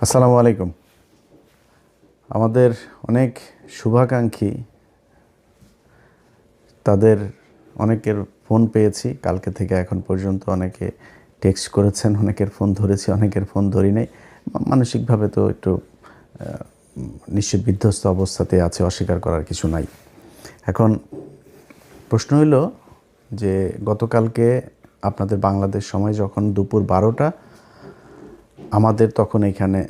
আসসালামু আলাইকুম। আমাদের অনেক শুভাকাঙ্ক্ষী, তাদের অনেকের ফোন পেয়েছি কালকে থেকে এখন পর্যন্ত। অনেকে টেক্সট করেছেন, অনেকের ফোন ধরেছি, অনেকের ফোন ধরি নাই। মানসিকভাবে তো একটু নিশ্চিত বিধ্বস্ত অবস্থাতে আছে, অস্বীকার করার কিছু নাই। এখন প্রশ্ন হইল যে গতকালকে আপনাদের বাংলাদেশ সময় যখন দুপুর 12টা, আমাদের তখন এখানে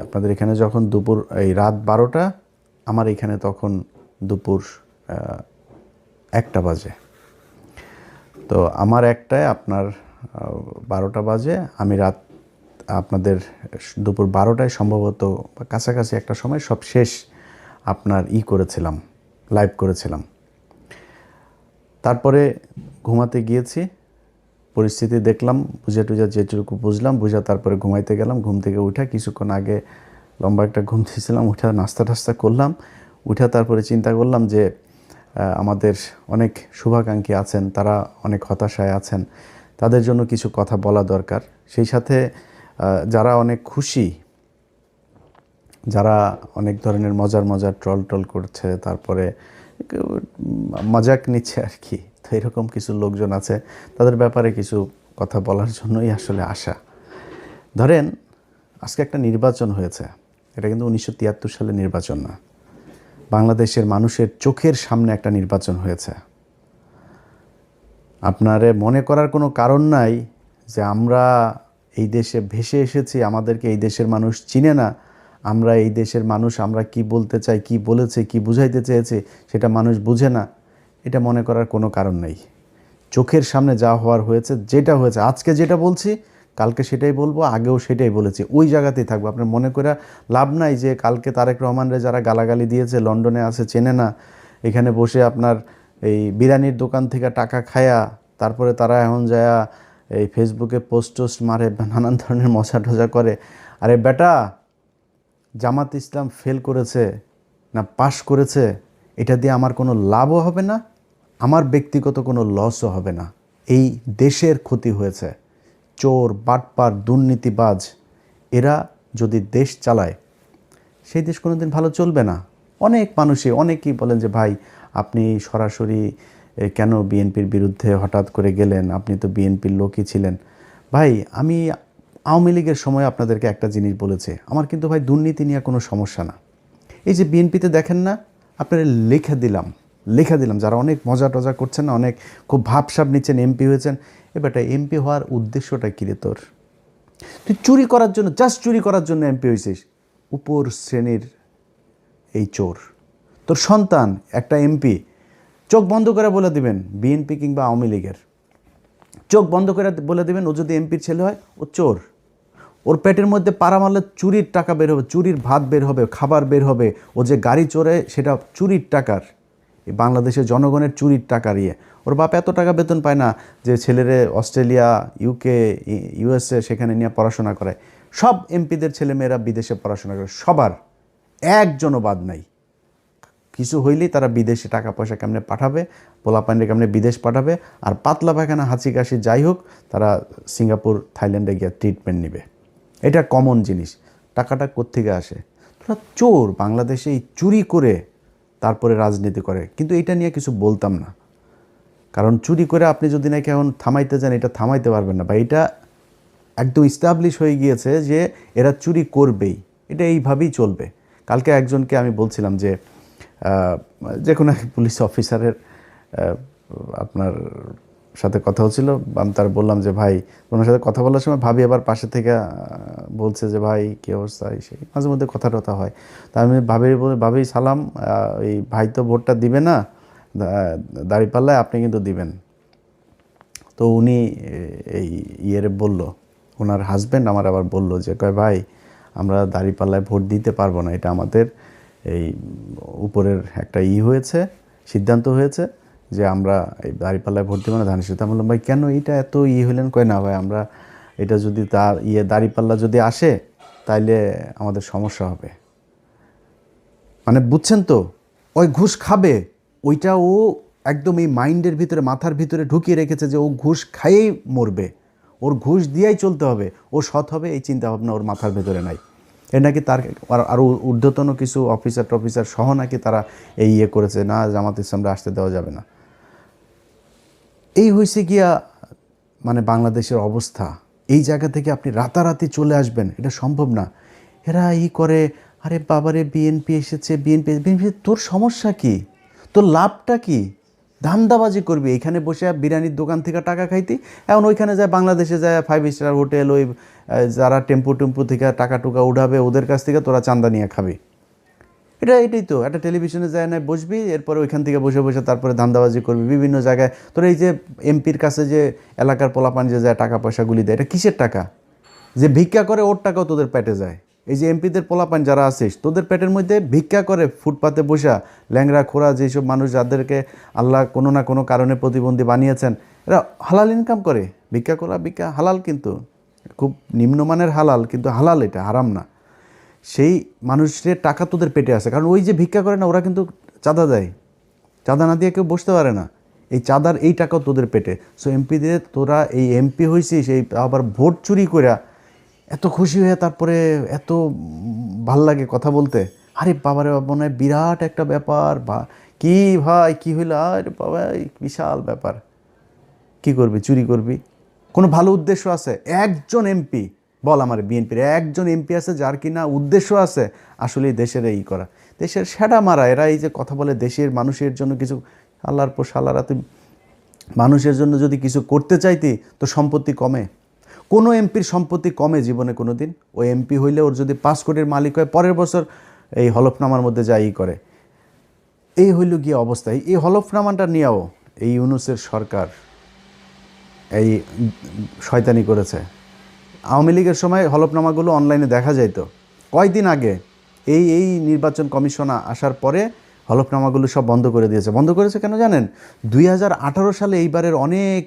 আপনাদের এখানে যখন দুপুর এই রাত 12টা, আমার এখানে তখন দুপুর 1টা বাজে। তো আমার 1টায় আপনার 12টা বাজে। আমি রাত আপনাদের দুপুর 12টায় সম্ভবত কাছাকাছি একটা সময় সব শেষ আপনার করেছিলাম, লাইভ করেছিলাম। তারপরে ঘুমাতে গিয়েছি, পরিস্থিতি দেখলাম, বুঝে টুঝে যেটুকু বুঝলাম বুঝা তারপরে ঘুমাইতে গেলাম। ঘুম থেকে উঠা কিছুক্ষণ আগে লম্বা একটা ঘুম দিয়েছিলাম, উঠা নাস্তা টাস্তা করলাম। উঠা তারপরে চিন্তা করলাম যে আমাদের অনেক শুভাকাঙ্ক্ষী আছেন, তারা অনেক হতাশায় আছেন, তাদের জন্য কিছু কথা বলা দরকার। সেই সাথে যারা অনেক খুশি, যারা অনেক ধরনের মজার ট্রল করছে, তারপরে মজাক নিচ্ছে আর কি, তো এরকম কিছু লোকজন আছে, তাদের ব্যাপারে কিছু কথা বলার জন্যই আসলে আসা। ধরেন আজকে একটা নির্বাচন হয়েছে, এটা কিন্তু 1973 সালে নির্বাচন না, বাংলাদেশের মানুষের চোখের সামনে একটা নির্বাচন হয়েছে। আপনারে মনে করার কোনো কারণ নাই যে আমরা এই দেশে ভেসে এসেছি, আমাদেরকে এই দেশের মানুষ চিনে না, আমরা এই দেশের মানুষ, আমরা কি বলতে চাই, কি বলেছে, কি বুঝাইতে চেয়েছে সেটা মানুষ বুঝে না, এটা মনে করার কোনো কারণ নেই। চোখের সামনে যা হওয়ার হয়েছে, যেটা হয়েছে, আজকে যেটা বলছি কালকে সেটাই বলবো, আগেও সেটাই বলেছি, ওই জায়গাতেই থাকবো। আপনার মনে করে লাভ নাই যে কালকে তারেক রহমানরে যারা গালাগালি দিয়েছে, লন্ডনে আছে, চেনে না, এখানে বসে আপনার এই বিরিয়ানির দোকান থেকে টাকা খায়া তারপরে তারা এখন যায়া এই ফেসবুকে পোস্ট মারে, নানান ধরনের মজা টজা করে। আরে বেটা, জামাত ইসলাম ফেল করেছে না পাশ করেছে, এটা দিয়ে আমার কোনো লাভও হবে না, আমার ব্যক্তিগত কোনো লসও হবে না। এই দেশের ক্ষতি হয়েছে। চোর, বাটপার, দুর্নীতিবাজ এরা যদি দেশ চালায়, সেই দেশ কোনো দিন ভালো চলবে না। অনেক মানুষই অনেকেই বলেন যে ভাই আপনি সরাসরি কেন বিএনপির বিরুদ্ধে হঠাৎ করে গেলেন, আপনি তো বিএনপির লোকই ছিলেন। ভাই আমি আওয়ামী লীগের সময় আপনাদেরকে একটা জিনিস বলেছে, আমার কিন্তু ভাই দুর্নীতি নিয়ে কোনো সমস্যা না। এই যে বিএনপিতে দেখেন না, আপনারা লেখা দিলাম যারা অনেক মজা টজা করছেন না, অনেক খুব ভাবসাব নিচ্ছেন, এমপি হয়েছেন। এবারটা এমপি হওয়ার উদ্দেশ্যটা কী রে তোর? তুই চুরি করার জন্য, জাস্ট চুরি করার জন্য এমপি হয়েছিস। উপর শ্রেণীর এই চোর, তোর সন্তান একটা এমপি, চোখ বন্ধ করে বলে দিবেন বিএনপি কিংবা আওয়ামী লীগের, চোখ বন্ধ করে বলে দিবেন ও যদি এমপির ছেলে হয় ও চোর। ওর পেটের মধ্যে পাড়া মারলে চুরির টাকা বের হবে, চুরির ভাত বের হবে, খাবার বের হবে। ও যে গাড়ি চড়ে সেটা চুরির টাকার, এই বাংলাদেশের জনগণের চুরির টাকার ওর বাপ এত টাকা বেতন পায় না যে ছেলেরে অস্ট্রেলিয়া, ইউকে, ইউএসএ সেখানে নিয়ে পড়াশোনা করায়। সব এমপিদের ছেলেমেয়েরা বিদেশে পড়াশোনা করে, সবার, একজনও বাদ নাই। কিছু হইলেই তারা বিদেশে টাকা পয়সা কেমনে পাঠাবে, পোলাপান্ডে কেমনে বিদেশ পাঠাবে, আর পাতলা পায়খানা, হাঁচি কাশি যাই হোক, তারা সিঙ্গাপুর, থাইল্যান্ডে গিয়ে ট্রিটমেন্ট নেবে। এটা কমন জিনিস। টাকাটা কোত্থেকে আসে? তোরা চোর, বাংলাদেশে এই চুরি করে তারপরে রাজনীতি করে। কিন্তু এটা নিয়ে কিছু বলতাম না, কারণ চুরি করে আপনি যদি নাকি এখন থামাইতে যান, এটা থামাইতে পারবেন না। বা এটা একদম ইস্টাবলিশ হয়ে গিয়েছে যে এরা চুরি করবেই, এটা এইভাবেই চলবে। কালকে একজনকে আমি বলছিলাম যে কোনো এক পুলিশ অফিসারের আপনার সাথে কথা হচ্ছিল, আমি তার বললাম যে ভাই, ওনার সাথে কথা বলার সময় ভাবি আবার পাশে থেকে বলছে যে ভাই কী অবস্থা, সেই মাঝে মধ্যে কথা টথা হয়। তা আমি ভাবি সালাম, এই ভাই তো ভোটটা দিবে না, দাঁড়িপাল্লায় আপনি কিন্তু দিবেন। তো উনি এই বলল, ওনার হাজব্যান্ড আমার আবার বলল যে কয় ভাই আমরা দাঁড়িপাল্লায় ভোট দিতে পারবো না, এটা আমাদের এই উপরের একটা হয়েছে, সিদ্ধান্ত হয়েছে যে আমরা এই দাঁড়িপাল্লায় ভোট দেবো না, ধানের শীষ। আমি বললাম ভাই কেন এটা এত হলেন? কয় না ভাই আমরা এটা যদি তার দাঁড়িপাল্লা যদি আসে তাইলে আমাদের সমস্যা হবে। মানে বুঝছেন তো, ওই ঘুষ খাবে, ওইটা ও একদম এই মাইন্ডের ভিতরে, মাথার ভিতরে ঢুকিয়ে রেখেছে যে ও ঘুষ খাইয়েই মরবে। ওর ঘুষ দিয়েই চলতে হবে, ও সৎ হবে, এই চিন্তাভাবনা ওর মাথার ভেতরে নাই। এ নাকি তার আরও ঊর্ধ্বতন কিছু অফিসার সহ নাকি তারা এই করেছে, না জামাত ইসলামরা আসতে দেওয়া যাবে না। এই হয়েছে গিয়া মানে বাংলাদেশের অবস্থা। এই জায়গা থেকে আপনি রাতারাতি চলে আসবেন, এটা সম্ভব না। এরা করে, আরে বাবারে বিএনপি এসেছে, বিএনপি তোর সমস্যা কি? তোর লাভটা কি? ধান্দাবাজি করবি এখানে বসে বিরিয়ানির দোকান থেকে টাকা খাইতি, এখন ওইখানে যায় বাংলাদেশে যায় 5 স্টার হোটেল, ওই যারা টেম্পু থেকে টাকা টুকা উঠাবে ওদের কাছ থেকে তোরা চান্দা নিয়ে খাবি। এটাই তো একটা টেলিভিশনে যায় না বসবি, এরপরে ওইখান থেকে বসে তারপরে ধান্দাবাজি করবি বিভিন্ন জায়গায়। তোর এই যে এমপির কাছে যে এলাকার পোলাপান যে যায় টাকা পয়সাগুলি দেয়, এটা কিসের টাকা? যে ভিক্ষা করে ওর টাকাও তোদের পেটে যায়। এই যে এমপিদের পোলাপান যারা আছিস, তোদের পেটের মধ্যে ভিক্ষা করে ফুটপাতে বসা ল্যাংড়া খোড়া যেসব মানুষ যাদেরকে আল্লাহ কোনো না কোনো কারণে প্রতিবন্ধী বানিয়েছেন, এরা হালাল ইনকাম করে। ভিক্ষা হালাল, কিন্তু খুব নিম্নমানের হালাল, কিন্তু হালাল, এটা হারাম না। সেই মানুষের টাকা তোদের পেটে আসে, কারণ ওই যে ভিক্ষা করে না, ওরা কিন্তু চাঁদা দেয়, চাঁদা না দিয়ে কেউ বসতে পারে না। এই চাঁদার এই টাকাও তোদের পেটে। সো এমপিদের, তোরা এই এমপি হয়েছিস, এই আবার ভোট চুরি করে এত খুশি হয়ে তারপরে এত ভাল লাগে কথা বলতে। আরে বাবারে মনে হয় বিরাট একটা ব্যাপার, বা কি ভাই কি হইলো, আরে বাবা বিশাল ব্যাপার। কি করবি? চুরি করবি? কোনো ভালো উদ্দেশ্য আছে? একজন এমপি বল আমার, বিএনপির একজন এমপি আছে যার কিনা উদ্দেশ্য আছে আসলে দেশের এই করা, দেশের সেটা মারা। এরা এই যে কথা বলে দেশের মানুষের জন্য কিছু, আল্লাহর পর সালারা, তুই মানুষের জন্য যদি কিছু করতে চাইতি তো সম্পত্তি কমে? কোনো এমপির সম্পত্তি কমে জীবনে কোনো দিন? ওই এমপি হইলে ওর যদি 5 কোটির মালিক হয়, পরের বছর এই হলফনামার মধ্যে যাই করে। এই হইল গিয়ে অবস্থা। এই হলফনামাটা নিয়েও এই ইউনূসের সরকার এই শয়তানি করেছে। আওয়ামী লীগের সময় হলফনামাগুলো অনলাইনে দেখা যাইত। কয়েকদিন আগে এই নির্বাচন কমিশন আসার পরে হলফনামাগুলো সব বন্ধ করে দিয়েছে। বন্ধ করেছে কেন জানেন? 2018 সালে এইবারের অনেক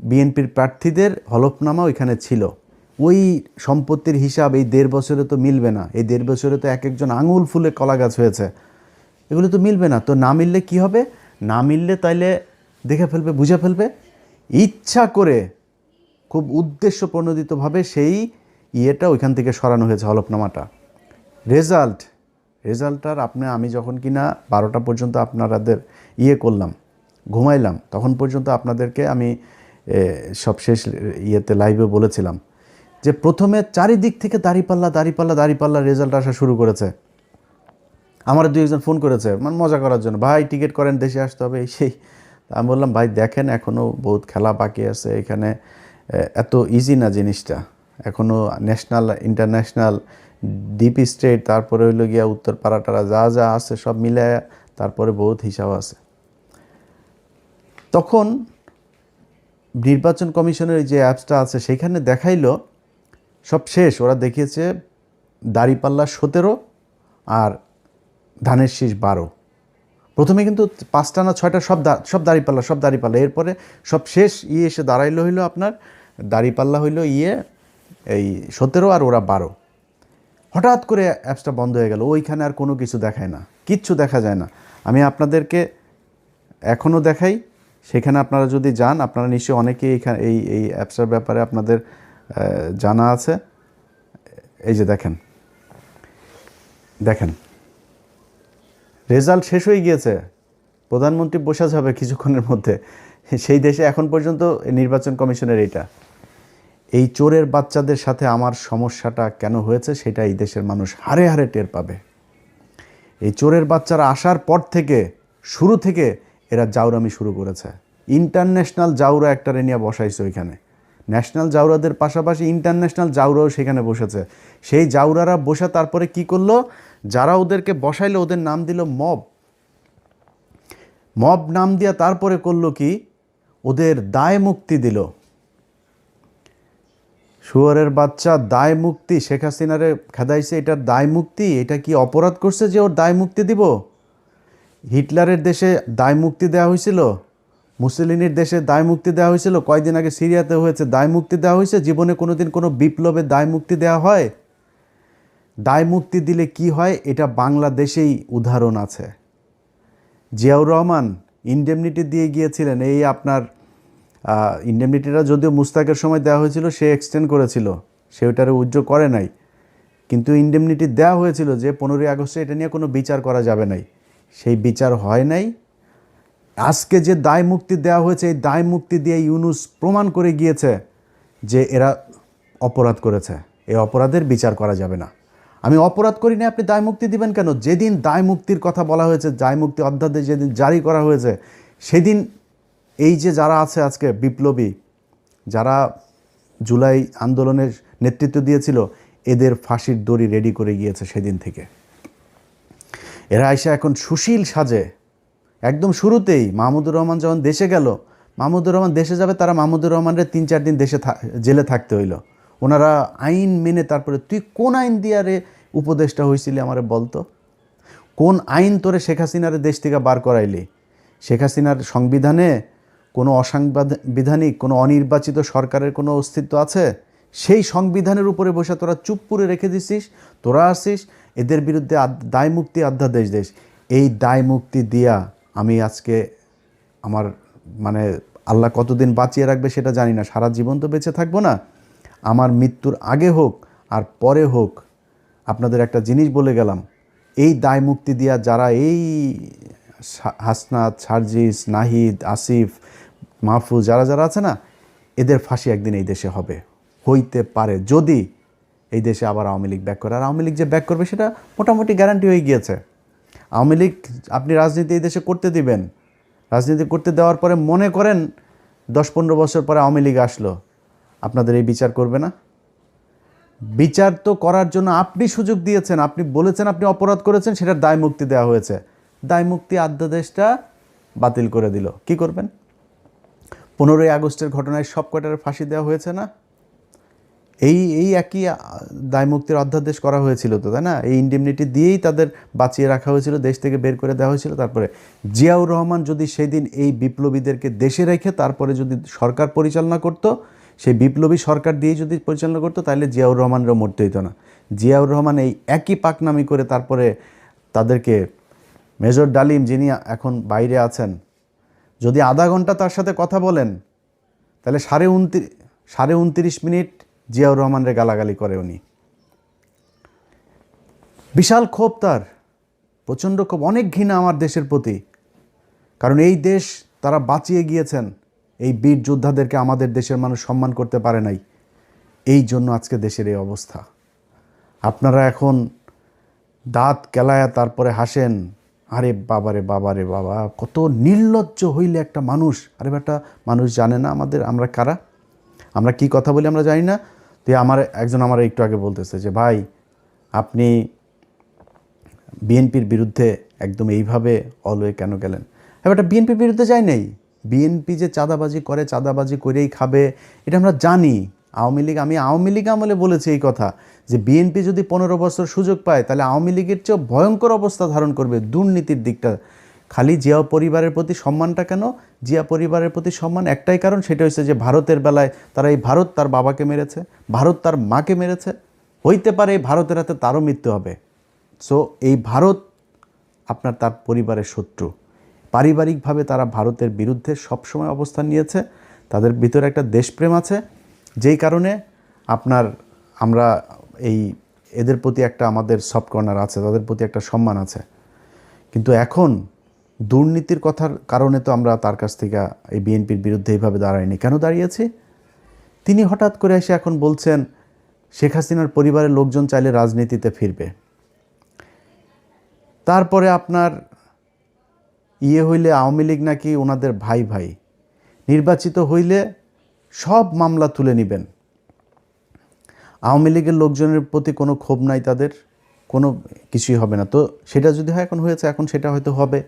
বিএনপির প্রার্থীদের হলফনামা ওইখানে ছিল। ওই সম্পত্তির হিসাব এই 1.5 বছরে তো মিলবে না। এই 1.5 বছরে তো এক একজন আঙুল ফুলে কলা গাছ হয়েছে, এগুলো তো মিলবে না। তো না মিললে কি হবে? না মিললে তাইলে দেখে ফেলবে, বুঝে ফেলবে, ইচ্ছা করে খুব উদ্দেশ্যপ্রণোদিতভাবে সেই ইয়েটা ওইখান থেকে সরানো হয়েছে, হলফনামাটা। রেজাল্টটার আমি যখন কিনা 12টা পর্যন্ত আপনাদের করলাম, ঘুমাইলাম, তখন পর্যন্ত আপনাদেরকে আমি সব শেষ লাইভে বলেছিলাম যে প্রথমে চারিদিক থেকে দাঁড়িপাল্লা রেজাল্ট আসা শুরু করেছে। আমার 2-1 ফোন করেছে মানে মজা করার জন্য, ভাই টিকিট করেন, দেশে আসতে হবে, সেই। আমি বললাম ভাই দেখেন, এখনও বহুত খেলা বাকি আছে এখানে, এত ইজি না জিনিসটা। এখনও ন্যাশনাল, ইন্টারন্যাশনাল, ডিপ স্টেট, তারপরে হইল গিয়া উত্তর পাড়াটারা যা আছে সব মিলে তারপরে বহুত হিসাব আছে। তখন নির্বাচন কমিশনের যে অ্যাপসটা আছে সেখানে দেখাইলো সব শেষ। ওরা দেখিয়েছে দাঁড়িপাল্লা 17 আর ধানের শীষ 12। প্রথমে কিন্তু 5টা না 6টা সব দাঁড়িপাল্লা। এরপরে সব শেষ এসে দাঁড়াইলো হইলো আপনার দাঁড়িপাল্লা হইলো এই 17 আর ওরা 12। হঠাৎ করে অ্যাপসটা বন্ধ হয়ে গেল। ওইখানে আর কোনো কিছু দেখায় না, কিচ্ছু দেখা যায় না। আমি আপনাদেরকে এখনও দেখাই, সেখানে আপনারা যদি যান, আপনারা নিশ্চয়ই অনেকেই এখানে এই অ্যাপসটার ব্যাপারে আপনাদের জানা আছে। এই যে দেখেন রেজাল্ট শেষ হয়ে গিয়েছে, প্রধানমন্ত্রী বসা যাবে কিছুক্ষণের মধ্যে। সেই দেশে এখন পর্যন্ত নির্বাচন কমিশনের এই চোরের বাচ্চাদের সাথে আমার সমস্যাটা কেন হয়েছে সেটা এই দেশের মানুষ হারে হারে টের পাবে। এই চোরের বাচ্চারা আসার পর থেকে, শুরু থেকে এরা জাউরামি শুরু করেছে। ইন্টারন্যাশনাল জাউরা একটারে নিয়ে বসাইছে ওইখানে। ন্যাশনাল জাউরাদের পাশাপাশি ইন্টারন্যাশনাল জাউরাও সেখানে বসেছে। সেই জাউরারা বসে তারপরে কি করলো, যারা ওদেরকে বসাইলো ওদের নাম দিল মব নাম দিয়া তারপরে করলো কি, ওদের দায় মুক্তি দিল। শুয়োরের বাচ্চা, দায় মুক্তি। শেখ হাসিনারে খেদাইছে, এটার দায় মুক্তি। এটা কি অপরাধ করছে যে ওর দায় মুক্তি দিব? হিটলারের দেশে দায় মুক্তি দেওয়া হয়েছিল, মুসলিনের দেশে দায় মুক্তি দেওয়া হয়েছিল, কয়েকদিন আগে সিরিয়াতে হয়েছে, দায় মুক্তি দেওয়া হয়েছে। জীবনে কোনোদিন কোনো বিপ্লবে দায় মুক্তি দেওয়া হয়? দায় মুক্তি দিলে কি হয় এটা বাংলাদেশেই উদাহরণ আছে। জিয়াউর রহমান ইনডেমনিটি দিয়ে গিয়েছিলেন এই আপনার ইন্ডেমনিটিটা যদিও মুস্তাকের সময় দেওয়া হয়েছিল, সে এক্সটেন্ড করেছিল, সে ওটারে উইথড্র করে নাই, কিন্তু ইন্ডেমনিটি দেওয়া হয়েছিল যে 15ই আগস্টে এটা নিয়ে কোনো বিচার করা যাবে নাই, সেই বিচার হয় নাই। আজকে যে দায় মুক্তি দেওয়া হয়েছে, এই দায় মুক্তি দিয়ে ইউনূস প্রমাণ করে গিয়েছে যে এরা অপরাধ করেছে, এই অপরাধের বিচার করা যাবে না। আমি অপরাধ করি না, আপনি দায় মুক্তি দিবেন কেন? যেদিন দায় মুক্তির কথা বলা হয়েছে, দায় মুক্তি অধ্যাদেশ যেদিন জারি করা হয়েছে, সেদিন এই যে যারা আছে আজকে বিপ্লবী, যারা জুলাই আন্দোলনের নেতৃত্ব দিয়েছিল, এদের ফাঁসির দড়ি রেডি করে গিয়েছে সেদিন থেকে। এরা এসে এখন সুশীল সাজে। একদম শুরুতেই মাহমুদুর রহমান যখন দেশে গেল, মাহমুদুর রহমান দেশে যাবে, তারা মাহমুদুর রহমানের 3-4 দিন দেশে জেলে থাকতে হইল। ওনারা আইন মেনে, তারপরে তুই কোন আইন দিয়ে রে উপদেষ্টা হয়েছিলি আমারে বলতো, কোন আইন তোরে শেখ হাসিনারে দেশ থেকে বার করাইলি? শেখ হাসিনার সংবিধানে কোনো অসাংবিধানিক, কোনো অনির্বাচিত সরকারের কোনো অস্তিত্ব আছে? সেই সংবিধানের উপরে বসে তোরা চুপ করে রেখে দিছিস, তোরা আসিস এদের বিরুদ্ধে দায় মুক্তি অধ্যাদেশ দেশ। এই দায় মুক্তি দিয়া আমি আজকে আমার মানে আল্লাহ কতদিন বাঁচিয়ে রাখবে সেটা জানি না, সারা জীবন তো বেঁচে থাকবো না। আমার মৃত্যুর আগে হোক আর পরে হোক, আপনাদের একটা জিনিস বলে গেলাম, এই দায় মুক্তি দিয়া যারা এই হাসনাত, সার্জিস, নাহিদ, আসিফ, মাহফুজ, যারা যারা আছে না, এদের ফাঁসি একদিন এই দেশে হবে, হইতে পারে যদি এই দেশে আবার আওয়ামী লীগ ব্যাক করে। আর আওয়ামী লীগ যে ব্যাক করবে সেটা মোটামুটি গ্যারান্টি হয়ে গিয়েছে। আওয়ামী লীগ আপনি রাজনীতি এই দেশে করতে দিবেন, রাজনীতি করতে দেওয়ার পরে মনে করেন 10-15 বছর পরে আওয়ামী লীগ আসলো, আপনাদের এই বিচার করবে না? বিচার তো করার জন্য আপনি সুযোগ দিয়েছেন, আপনি বলেছেন আপনি অপরাধ করেছেন, সেটার দায় মুক্তি দেওয়া হয়েছে, দায় মুক্তি অধ্যাদেশটা বাতিল করে দিল। কি করবেন? 15ই আগস্টের ঘটনায় সব কটার ফাঁসি দেওয়া হয়েছে না? এই একই দায় মুক্তির অধ্যাদেশ করা হয়েছিল তো, তাই না? এই ইন্ডেমনিটি দিয়েই তাদের বাঁচিয়ে রাখা হয়েছিল, দেশ থেকে বের করে দেওয়া হয়েছিল। তারপরে জিয়াউর রহমান যদি সেদিন এই বিপ্লবীদেরকে দেশে রেখে তারপরে যদি সরকার পরিচালনা করত, সেই বিপ্লবী সরকার দিয়েই যদি পরিচালনা করতো, তাহলে জিয়াউর রহমানেরও মরতে হইতো না। জিয়াউর রহমান এই একই পাকনামি করে তারপরে তাদেরকে, মেজর ডালিম যিনি এখন বাইরে আছেন, যদি আধা ঘন্টা তার সাথে কথা বলেন, তাহলে 29.5 মিনিট জিয়াউর রহমানের গালাগালি করে উনি। বিশাল ক্ষোভ তার, প্রচণ্ড ক্ষোভ, অনেক ঘৃণা আমার দেশের প্রতি। কারণ এই দেশ তারা বাঁচিয়ে গিয়েছেন, এই বীর যোদ্ধাদেরকে আমাদের দেশের মানুষ সম্মান করতে পারে নাই, এই জন্য আজকে দেশের এই অবস্থা। আপনারা এখন দাঁত কেলায়া তারপরে হাসেন, আরে বাবারে বাবারে বাবা, কত নির্লজ্জ হইলে একটা মানুষ। আরে বেটা, মানুষ জানে না আমরা কারা, আমরা কি কথা বলি আমরা জানি না। তো একজন আমার একটু আগে বলতেছে যে ভাই আপনি বিএনপির বিরুদ্ধে একদম এইভাবে অলওয়ে কেন গেলেন? এবারটা বিএনপির বিরুদ্ধে যাই নাই, বিএনপি যে চাঁদাবাজি করে, চাঁদাবাজি করেই খাবে, এটা আমরা জানি। আমি আওয়ামী লীগ আমলে বলেছি এই কথা, যে বিএনপি যদি 15 বছর সুযোগ পায়, তাহলে আওয়ামী লীগের চেয়েও ভয়ঙ্কর অবস্থা ধারণ করবে দুর্নীতির দিকটা। খালি জিয়া পরিবারের প্রতি সম্মানটা কেন? জিয়া পরিবারের প্রতি সম্মান একটাই কারণ, সেটা হচ্ছে যে ভারতের বেলায় তারা এই ভারত তার বাবাকে মেরেছে, ভারত তার মাকে মেরেছে, হইতে পারে এই ভারতের হাতে তারও মৃত্যু হবে। সো এই ভারত আপনার তার পরিবারের শত্রু। পারিবারিকভাবে তারা ভারতের বিরুদ্ধে সবসময় অবস্থান নিয়েছে, তাদের ভিতরে একটা দেশপ্রেম আছে, যেই কারণে আমরা এদের প্রতি একটা আমাদের সফট কর্নার আছে, তাদের প্রতি একটা সম্মান আছে। কিন্তু এখন দুর্নীতির কথার কারণে তো আমরা তার কাছ থেকে এই বিএনপির বিরুদ্ধে এইভাবে দাঁড়াইনি। কেন দাঁড়িয়েছি? তিনি হঠাৎ করে এসে এখন বলছেন শেখ হাসিনার পরিবারের লোকজন চাইলে রাজনীতিতে ফিরবে। তারপরে আপনার হইলে আওয়ামী লীগ নাকি ওনাদের ভাই ভাই, নির্বাচিত হইলে সব মামলা তুলে নেবেন। আওয়ামী লীগের লোকজনের প্রতি কোনো ক্ষোভ নাই, তাদের কোনো কিছুই হবে না। তো সেটা যদি হয়, এখন হয়েছে, এখন সেটা হয়তো হবে।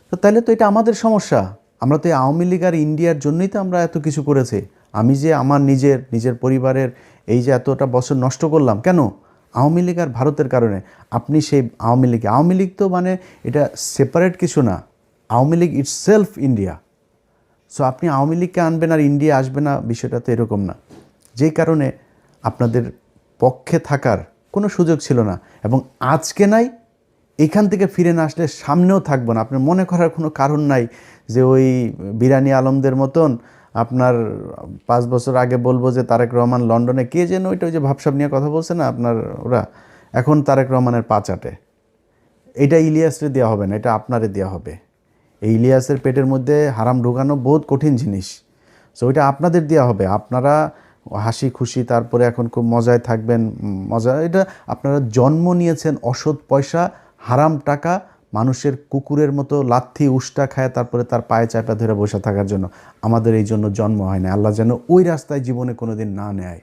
তো তাহলে তো এটা আমাদের সমস্যা। আমরা তো এই আওয়ামী লীগ আর ইন্ডিয়ার জন্যই তো আমরা এত কিছু করেছি। আমি যে আমার নিজের পরিবারের এই যে এতটা বছর নষ্ট করলাম, কেন? আওয়ামী লীগ আর ভারতের কারণে। আপনি সেই আওয়ামী লীগ তো মানে এটা সেপারেট কিছু না, Awami League itself India. So আপনি আওয়ামী লীগকে আনবেন আর ইন্ডিয়া আসবে না, বিষয়টা তো এরকম না। যেই কারণে আপনাদের পক্ষে থাকার কোনো সুযোগ ছিল না, এবং আজকে নাই, এখান থেকে ফিরে না আসলে সামনেও থাকবো না। আপনার মনে করার কোনো কারণ নাই যে ওই বিরানি আলমদের মতন আপনার 5 বছর আগে বলবো যে তারেক রহমান লন্ডনে কে যেন ওই যে ভাবসাব নিয়ে কথা বলছে না আপনার ওরা, এখন তারেক রহমানের পা চাটে। এটা ইলিয়াসরে দেওয়া হবে না, এটা আপনারে দেওয়া হবে। এই ইলিয়াসের পেটের মধ্যে হারাম ঢোকানো বহুত কঠিন জিনিস। সো ওইটা আপনাদের দেওয়া হবে। আপনারা হাসি খুশি তারপরে এখন খুব মজায় থাকবেন, মজা। এটা আপনারা জন্ম নিয়েছেন অসৎ পয়সা, হারাম টাকা, মানুষের কুকুরের মতো লাথি উষ্টা খায় তারপরে তার পায়ে চাপা ধরে বসে থাকার জন্য। আমাদের এই জন্য জন্ম হয় না। আল্লাহ যেন ওই রাস্তায় জীবনে কোনো দিন না নেয়।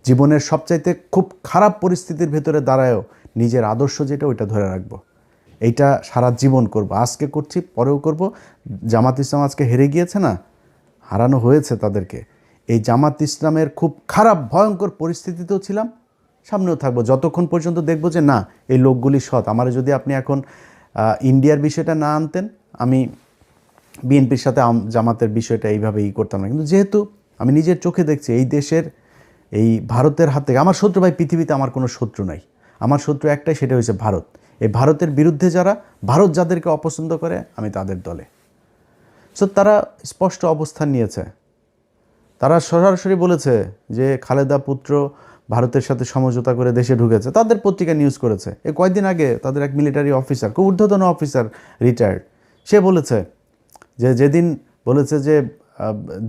জীবনের সবচাইতে খুব খারাপ পরিস্থিতির ভেতরে দাঁড়ায়ও নিজের আদর্শ যেটা ওইটা ধরে রাখবো। এইটা সারা জীবন করব, আজকে করছি পরেও করব। জামাত ইসলাম আজকে হেরে গিয়েছে না, হারানো হয়েছে তাদেরকে। এই জামাত ইসলামের খুব খারাপ ভয়ঙ্কর পরিস্থিতিতেও ছিলাম, সামনেও থাকবো যতক্ষণ পর্যন্ত দেখব যে না এই লোকগুলি সৎ। আমার যদি আপনি এখন ইন্ডিয়ার বিষয়টা না আনতেন, আমি বিএনপির সাথে জামাতের বিষয়টা এইভাবে করতাম না। কিন্তু যেহেতু আমি নিজের চোখে দেখছি এই দেশের, এই ভারতের হাত থেকে আমার শত্রু, ভাই পৃথিবীতে আমার কোনো শত্রু নাই। আমার শত্রু একটাই, সেটা হচ্ছে ভারত। এই ভারতের বিরুদ্ধে যারা, ভারত যাদেরকে অপছন্দ করে, আমি তাদের দলে। সো তারা স্পষ্ট অবস্থান নিয়েছে। তারা সরাসরি বলেছে যে খালেদা পুত্র ভারতের সাথে সমঝোতা করে দেশে ঢুকেছে। তাদের পত্রিকা নিউজ করেছে। এই কয়েকদিন আগে তাদের এক মিলিটারি অফিসার, খুব ঊর্ধ্বতন অফিসার, রিটায়ার্ড, সে বলেছে যে যেদিন বলেছে যে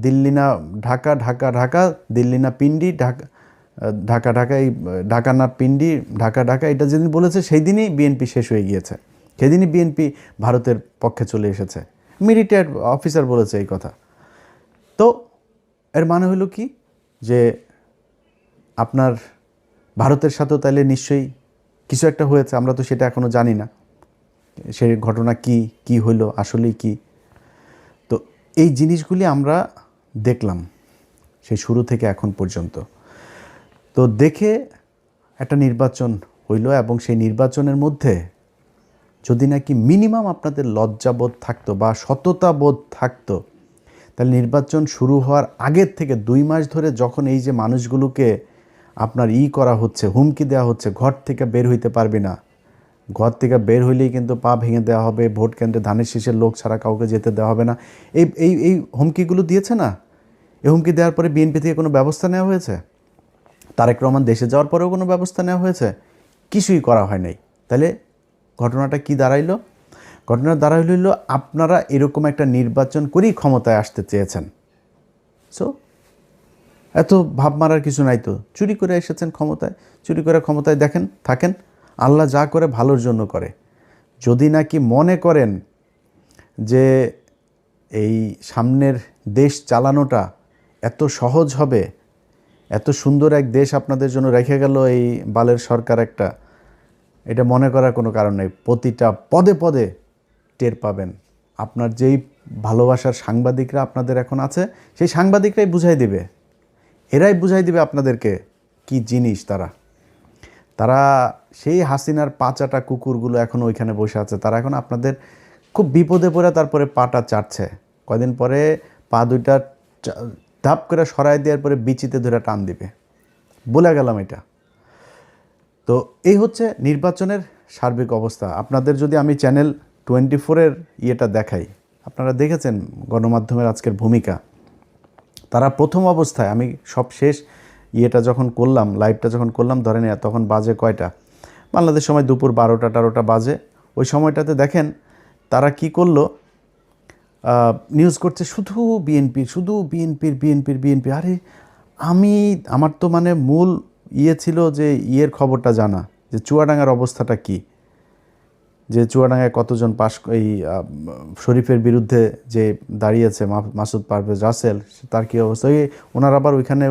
দিল্লি না ঢাকা, ঢাকা ঢাকা, দিল্লি না পিন্ডি, ঢাকা ঢাকা ঢাকা, এই ঢাকা না পিন্ডি, ঢাকা ঢাকা, এটা যেদিন বলেছে সেই দিনই বিএনপি শেষ হয়ে গিয়েছে। সেদিনই বিএনপি ভারতের পক্ষে চলে এসেছে। মিলিটারি অফিসার বলেছে এই কথা। তো এর মানে হলো কি যে আপনার ভারতের সাথেও তাইলে নিশ্চয়ই কিছু একটা হয়েছে, আমরা তো সেটা এখনও জানি না সেই ঘটনা কি হইলো আসলেই কি। তো এই জিনিসগুলি আমরা দেখলাম সেই শুরু থেকে এখন পর্যন্ত। তো দেখে একটা নির্বাচন হইল, এবং সেই নির্বাচনের মধ্যে যদি নাকি মিনিমাম আপনাদের লজ্জাবোধ থাকতো বা সততাবোধ থাকতো, তাহলে নির্বাচন শুরু হওয়ার আগের থেকে 2 মাস ধরে যখন এই যে মানুষগুলোকে আপনার করা হচ্ছে, হুমকি দেওয়া হচ্ছে, ঘর থেকে বের হইতে পারবি না, ঘর থেকে বের হইলেই কিন্তু পা ভেঙে দেওয়া হবে, ভোট কেন্দ্রে ধানের শীষের লোক ছাড়া কাউকে যেতে দেওয়া হবে না, এই এই এই হুমকিগুলো দিয়েছে না। এই হুমকি দেওয়ার পরে বিএনপি থেকে কোনো ব্যবস্থা নেওয়া হয়েছে? তারেক রহমান দেশে যাওয়ার পরেও কোনো ব্যবস্থা নেওয়া হয়েছে? কিছুই করা হয় নাই। তাহলে ঘটনাটা কি দাঁড়াইলো? ঘটনা দাঁড়াইল আপনারা এরকম একটা নির্বাচন করেই ক্ষমতায় আসতে চেয়েছেন। সো এত ভাব মারার কিছু নাই তো। চুরি করে এসেছেন ক্ষমতায়, চুরি করে ক্ষমতায় দেখেন থাকেন। আল্লাহ যা করে ভালোর জন্য করে। যদি নাকি মনে করেন যে এই সামনের দেশ চালানোটা এত সহজ হবে, এত সুন্দর এক দেশ আপনাদের জন্য রেখে গেল এই বালের সরকার একটা, এটা মনে করার কোনো কারণ নেই। প্রতিটা পদে পদে টের পাবেন। আপনার যেই ভালোবাসার সাংবাদিকরা আপনাদের এখন আছে, সেই সাংবাদিকরাই বুঝাই দিবে, এরাই বুঝাই দিবে আপনাদেরকে কি জিনিস তারা। তারা সেই হাসিনার পাচাটা কুকুরগুলো এখন ওইখানে বসে আছে। তারা এখন আপনাদের খুব বিপদে পড়ে তারপরে পাটা চাটছে। কয়দিন পরে পা দুইটা ধাপ করে সরাই দেওয়ার পরে বিচিতে ধরে টান দিবে। বলে গেলাম এটা। তো এই হচ্ছে নির্বাচনের সার্বিক অবস্থা। আপনাদের যদি আমি চ্যানেল 24-এর ইয়েটা দেখাই, আপনারা দেখেছেন গণমাধ্যমের আজকের ভূমিকা। তারা প্রথম অবস্থায়, আমি সব শেষ ইয়েটা যখন করলাম, লাইভটা যখন করলাম, ধরেন তখন বাজে কয়টা, বাংলাদেশ সময় দুপুর 12টা বাজে। ওই সময়টাতে দেখেন তারা কি করলো, নিউজ করছে শুধু বিএনপির, শুধু বিএনপির। আরে আমার তো মানে মূল ছিল যে খবরটা জানা, যে চুয়াডাঙ্গার অবস্থাটা কি, যে চুয়াডাঙ্গায় কতজন এই শরীফের বিরুদ্ধে যে দাঁড়িয়েছে মাসুদ পারভেজ রাসেল, তার কী অবস্থা। ওনার আবার ওইখানে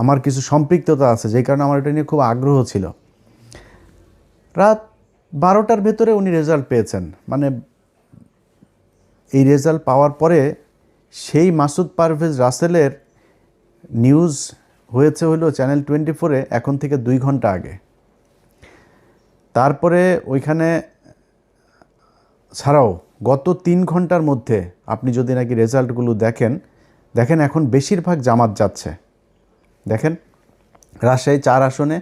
আমার কিছু সম্পৃক্ততা আছে, যেই কারণে আমার এটা নিয়ে খুব আগ্রহ ছিল। রাত 12টার ভেতরে উনি রেজাল্ট পেয়েছেন। মানে এই রেজাল্ট পাওয়ার পরে সেই মাসুদ পারভেজ রাসেলের নিউজ হয়েছে হলো চ্যানেল 24-এ এখন থেকে 2 ঘন্টা আগে। তারপরে ওইখানে ছাড়াও গত 3 ঘন্টার মধ্যে আপনি যদি নাকি রেজাল্টগুলো দেখেন এখন বেশিরভাগ জামাত যাচ্ছে। দেখেন রাজশাহী 4 আসনে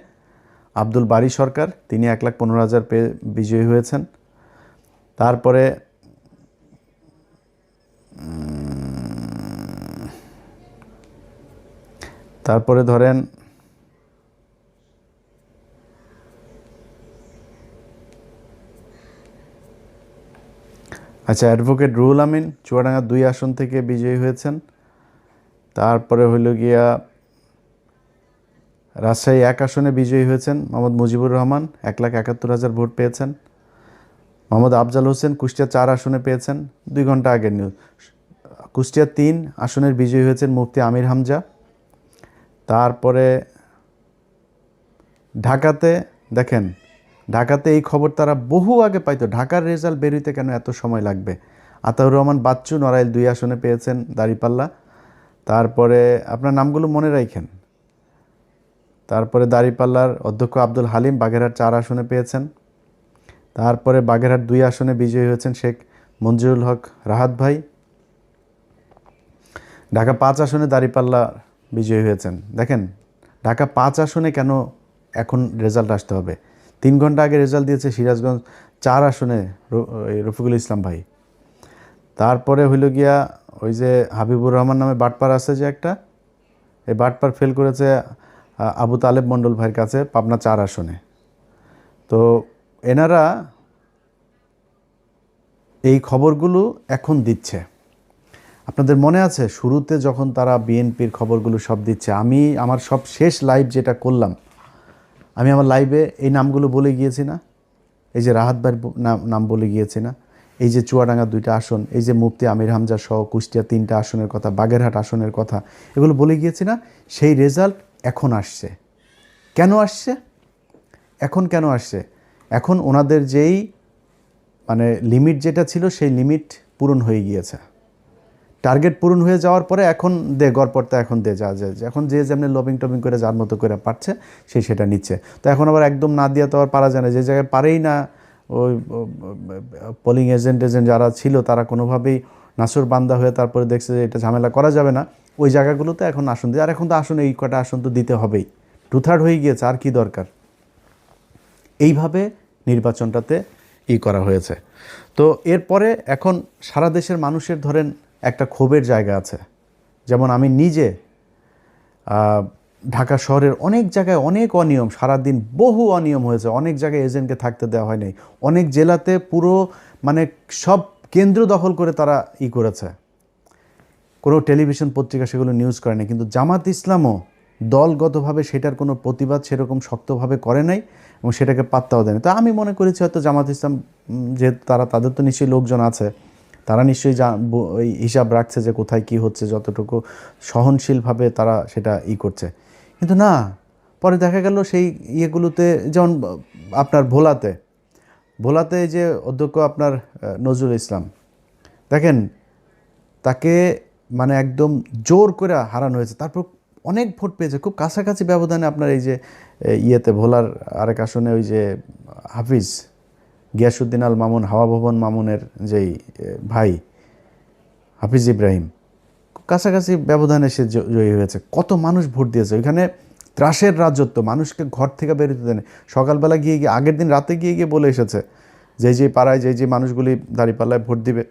আব্দুল বারী সরকার, তিনি 1,15,000 পেয়ে বিজয়ী হয়েছেন। তারপরে তারপরে ধরেন আচ্ছা, অ্যাডভোকেট রুহুল আমিন চুয়াডাঙ্গা 2 আসন থেকে বিজয়ী হয়েছেন। তারপরে হইল গিয়া রাজশাহী 1 আসনে বিজয়ী হয়েছেন মোহাম্মদ মুজিবুর রহমান, 1,71,000 ভোট পেয়েছেন। মোহাম্মদ আফজাল হোসেন কুষ্টিয়া 4 আসনে পেয়েছেন, 2 ঘন্টা আগের নিউজ। কুষ্টিয়া 3 আসনের বিজয়ী হয়েছেন মুফতি আমির হামজা। তারপরে ঢাকাতে দেখেন, ঢাকাতে এই খবর তারা বহু আগে পাইতো, ঢাকার রেজাল্ট বেরোতে কেন এত সময় লাগবে। আতাউর রহমান বাচ্চু নড়াইল 2 আসনে পেয়েছেন দাঁড়িপাল্লা। তারপরে আপনার নামগুলো মনে রাখেন। তারপরে দাঁড়িপাল্লার অধ্যক্ষ আব্দুল হালিম বাগেরহাট 4 আসনে পেয়েছেন। তারপরে বাগেরহাট 2 আসনে বিজয়ী হয়েছেন শেখ মঞ্জুরুল হক রাহাত ভাই। ঢাকা 5 আসনে দাঁড়িপাল্লা বিজয়ী হয়েছেন। দেখেন ঢাকা 5 আসনে কেন এখন রেজাল্ট আসতে হবে? 3 ঘন্টা আগে রেজাল্ট দিয়েছে সিরাজগঞ্জ 4 আসনে রফিকুল ইসলাম ভাই। তারপরে হইল গিয়া ওই যে হাবিবুর রহমান নামে বাটপার আছে যে একটা, এই বাটপার ফেল করেছে আবু তালেব মণ্ডল ভাইয়ের কাছে পাবনা 4 আসনে। তো এনারা এই খবরগুলো এখন দিচ্ছে। আপনাদের মনে আছে শুরুতে যখন তারা বিএনপির খবরগুলো সব দিচ্ছে, আমি আমার সব শেষ লাইভ যেটা করলাম, আমি আমার লাইভে এই নামগুলো বলে গিয়েছি না? এই যে রাহাত ভাইয়ের নাম বলে গিয়েছি না? এই যে চুয়াডাঙ্গা 2টা আসন, এই যে মুফতি আমির হামজা সহ কুষ্টিয়া 3টা আসনের কথা, বাগেরহাট আসনের কথা, এগুলো বলে গিয়েছি না? সেই রেজাল্ট এখন আসছে। কেন আসছে? এখন কেন আসছে? এখন ওনাদের যেই মানে লিমিট যেটা ছিল সেই লিমিট পূরণ হয়ে গিয়েছে। টার্গেট পূরণ হয়ে যাওয়ার পরে এখন গড়পড়তা এখন যা এখন যে যেমনি লবিং টবিং করে যার মতো করে পারছে সেই সেটা নিচ্ছে। তো এখন আবার একদম না দিয়ে তো আর পারা যায় না। যে জায়গায় পারেই না, ওই পোলিং এজেন্ট যারা ছিল তারা কোনোভাবেই নাসুর বান্দা হয়ে তারপরে দেখছে যে এটা ঝামেলা করা যাবে না, ওই জায়গাগুলোতে এখন আসন দিয়ে। আর এখন তো আসন এই কটা আসন তো দিতে হবেই, 2/3 হয়ে গিয়েছে, আর কি দরকার? এইভাবে নির্বাচনটাতে করা হয়েছে। তো এরপরে এখন সারা দেশের মানুষের ধরেন একটা ক্ষোভের জায়গা আছে। যেমন আমি নিজে ঢাকা শহরের অনেক জায়গায় অনেক অনিয়ম, সারাদিন বহু অনিয়ম হয়েছে, অনেক জায়গায় এজেন্টকে থাকতে দেওয়া হয়নি, অনেক জেলাতে পুরো মানে সব কেন্দ্র দখল করে তারা করেছে। কোনো টেলিভিশন পত্রিকা সেগুলো নিউজ করেনি, কিন্তু জামাত ইসলামও দলগতভাবে সেটার কোনো প্রতিবাদ সেরকম শক্তভাবে করে নাই এবং সেটাকে পাত্তাও দেয়নি। তো আমি মনে করেছি হয়তো জামাত ইসলাম যেহেতু তাদের তো নিশ্চয়ই লোকজন আছে, তারা নিশ্চয়ই ওই হিসাব রাখছে যে কোথায় কি হচ্ছে, যতটুকু সহনশীলভাবে তারা সেটা করছে। কিন্তু না, পরে দেখা গেল সেই ইয়েগুলোতে, যেমন আপনার ভোলাতে যে অধ্যক্ষ আপনার নজরুল ইসলাম, দেখেন তাকে মানে একদম জোর করে হারানো হয়েছে, তারপর অনেক ভোট পেয়েছে খুব কাছাকাছি ব্যবধানে। আপনার এই যে ভোলার আরেক আসনে ওই যে হাফিজ গিয়াসউদ্দিন আল মামুন, হাওয়া ভবন মামুনের যেই ভাই হাফিজ ইব্রাহিম, খুব কাছাকাছি ব্যবধানে সে জয়ী হয়েছে। কত মানুষ ভোট দিয়েছে ওইখানে। ত্রাসের রাজত্ব, মানুষকে ঘর থেকে বেরোতে দেয়নি। সকালবেলা গিয়ে আগের দিন রাতে গিয়ে বলে এসেছে যে পাড়ায় যে মানুষগুলি দাঁড়িপাল্লায় ভোট দিবে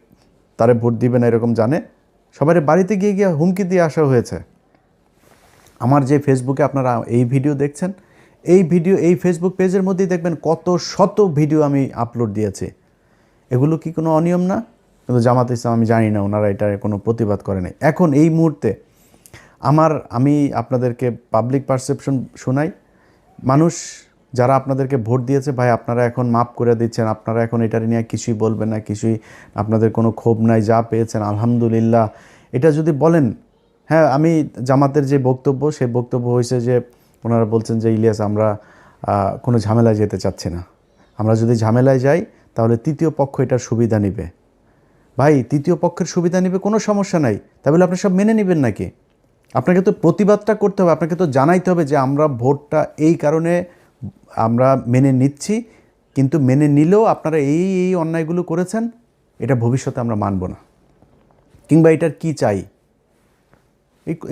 তারে ভোট দিবে না এরকম জানে, সবাই বাড়িতে গিয়ে হুমকি দিয়ে আসা হয়েছে। আমার যে ফেসবুকে আপনারা এই ভিডিও দেখছেন, এই ফেসবুক পেজের মধ্যেই দেখবেন কত শত ভিডিও আমি আপলোড দিয়েছি। এগুলো কি কোনো অনিয়ম না? কিন্তু জামাত ইসলাম আমি জানি না ওনারা এটার কোনো প্রতিবাদ করে নাই। এখন এই মুহূর্তে আমি আপনাদেরকে পাবলিক পারসেপশন শোনাই। মানুষ যারা আপনাদেরকে ভোট দিয়েছে, ভাই আপনারা এখন মাফ করে দিচ্ছেন, আপনারা এখন এটার নিয়ে কিছুই বলবেন না, কিছুই আপনাদের কোনো ক্ষোভ নাই, যা পেয়েছেন আলহামদুলিল্লাহ, এটা যদি বলেন। হ্যাঁ, আমি জামাতের যে বক্তব্য, সেই বক্তব্য হয়েছে যে ওনারা বলছেন যে ইলিয়াস আমরা কোনো ঝামেলায় যেতে চাচ্ছি না, আমরা যদি ঝামেলায় যাই তাহলে তৃতীয় পক্ষ এটার সুবিধা নেবে। ভাই তৃতীয় পক্ষের সুবিধা নেবে কোনো সমস্যা নাই, তাহলে আপনি সব মেনে নেবেন নাকি? আপনাকে তো প্রতিবাদটা করতে হবে, আপনাকে তো জানাইতে হবে যে আমরা ভোটটা এই কারণে আমরা মেনে নিচ্ছি, কিন্তু মেনে নিলেও আপনারা এই অন্যায়গুলো করেছেন, এটা ভবিষ্যতে আমরা মানব না, কিংবা এটার কি চাই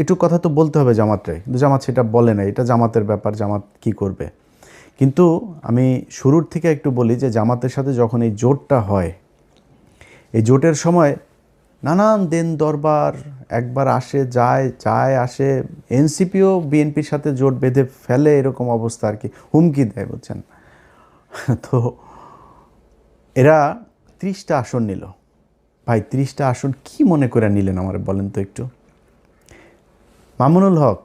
একটু কথা তো বলতে হবে জামাতরে। কিন্তু জামাত সেটা বলে না, এটা জামাতের ব্যাপার, জামাত কি করবে। কিন্তু আমি শুরুর থেকে একটু বলি যে জামাতের সাথে যখন এই জোটটা হয়, এই জোটের সময় নানান দেন দরবার, একবার আসে যায় যায় আসে, এনসিপিও বিএনপির সাথে জোট বেঁধে ফেলে, এরকম অবস্থা আর কি, হুমকি দেয়, বুঝছেন। তো এরা 30টা আসন নিল। ভাই 30টা আসন কি মনে করে নিলেন আমার বলেন তো একটু। মামুনুল হক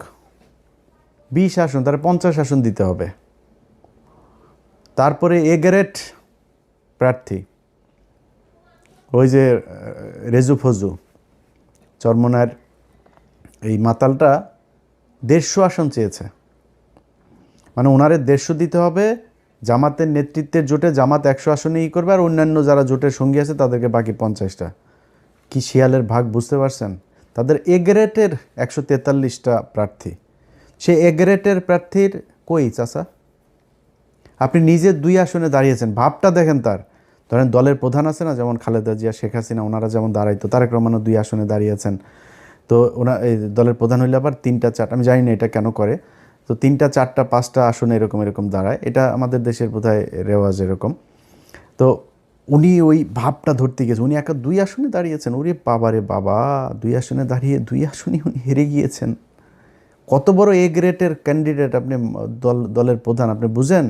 20 আসন, তারা 50 আসন দিতে হবে। তারপরে এ গ্রেড প্রার্থী ওই যে রেজু ফজু চরমনার এই মাতালটা 150 আসন চেয়েছে, মানে ওনারে 150 দিতে হবে। জামাতের নেতৃত্বের জোটে জামাত 100 আসনে করবে, আর অন্যান্য যারা জোটের সঙ্গী আছে তাদেরকে বাকি 50টা। কি শিয়ালের ভাগ বুঝতে পারছেন। তাদের এ গ্রেডের 143টা প্রার্থী, সে এ গ্রেডের প্রার্থীর কই চাচা, আপনি নিজে 2 আসনে দাঁড়িয়েছেন, ভাবটা দেখেন তার। ধরেন দলের প্রধান আছে না, যেমন খালেদা জিয়া, শেখ হাসিনা, ওনারা যেমন দাঁড়াইতো, তারেক রহমানও 2 আসনে দাঁড়িয়েছেন। তো এই দলের প্রধান হইলে আবার 3টা 4টা, আমি জানি না এটা কেন করে, তো 3টা 4টা 5টা আসনে এরকম দাঁড়ায়, এটা আমাদের দেশের বোধহয় রেওয়াজ এরকম। তো উনি ওই ভাবটা ধরতে গেছে, উনি একা 2 আসনে দাঁড়িয়েছেন। ওরে বাবা রে বাবা, 2 আসনে দাঁড়িয়ে 2 আসনই উনি হেরে গিয়েছেন। কত বড় এ গ্রেডের ক্যান্ডিডেট আপনি, দলের প্রধান, আপনি বুঝেন।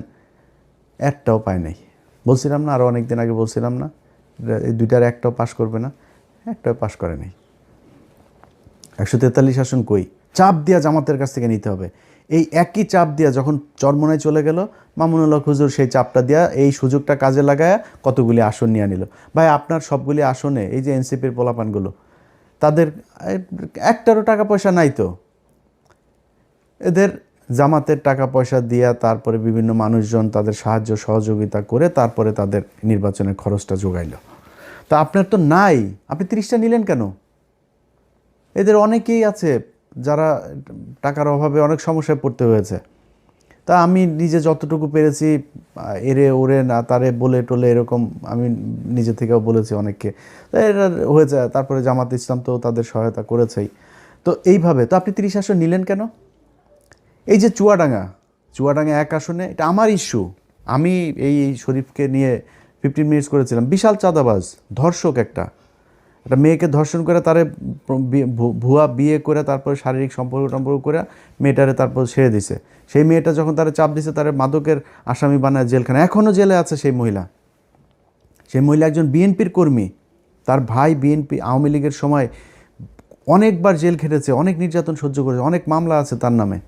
একটাও পায় নাই। বলছিলাম না, আরও অনেক দিন আগে বলছিলাম না, এই 2টার একটাও পাশ করবে না, একটাও পাশ করে নাই। 143 আসন কই, চাপ দিয়া জামাতের কাছ থেকে নিতে হবে। এই একই চাপ দিয়া যখন চরমনায় চলে গেল, মামুনুল হক হুজুর সেই চাপটা দিয়া এই সুযোগটা কাজে লাগায় কতগুলি আসন নিয়ে নিল। ভাই আপনার সবগুলি আসনে এই যে এনসিপির পোলাপানগুলো, তাদের একটারও টাকা পয়সা নাই তো, এদের জামাতের টাকা পয়সা দিয়া তারপরে বিভিন্ন মানুষজন তাদের সাহায্য সহযোগিতা করে তারপরে তাদের নির্বাচনের খরচটা যোগাইল। তা আপনার তো নাই, আপনি 30টা নিলেন কেন। এদের অনেকেই আছে যারা টাকার অভাবে অনেক সমস্যায় পড়তে হয়েছে। তা আমি নিজে যতটুকু পেরেছি, এরে ওরে না তারে বলে টোলে এরকম আমি নিজে থেকেও বলেছি অনেককে, এরা হয়ে যায়। তারপরে জামাত ইসলাম তো তাদের সহায়তা করেছেই। তো এইভাবে তো আপনি 30 আসন নিলেন কেন। এই যে চুয়াডাঙ্গা 1 আসনে, এটা আমার ইস্যু। আমি এই শরীফকে নিয়ে 15 মিনিটস করেছিলাম। বিশাল চাঁদাবাজ, ধর্ষক, একটা মেয়েকে ধর্ষণ করে, তারে ভুয়া বিয়ে করে তারপরে শারীরিক সম্পর্ক করে মেয়েটারে তারপর ছেড়ে দিছে। সেই মেয়েটা যখন তারা চাপ দিছে, তারা মাদকের আসামি বানায় জেলখানায়, এখনও জেলে আছে সেই মহিলা। সেই মহিলা একজন বিএনপির কর্মী, তার ভাই বিএনপি আওয়ামী লীগের সময় অনেকবার জেল খেটেছে, অনেক নির্যাতন সহ্য করেছে, অনেক মামলা আছে তার নামে।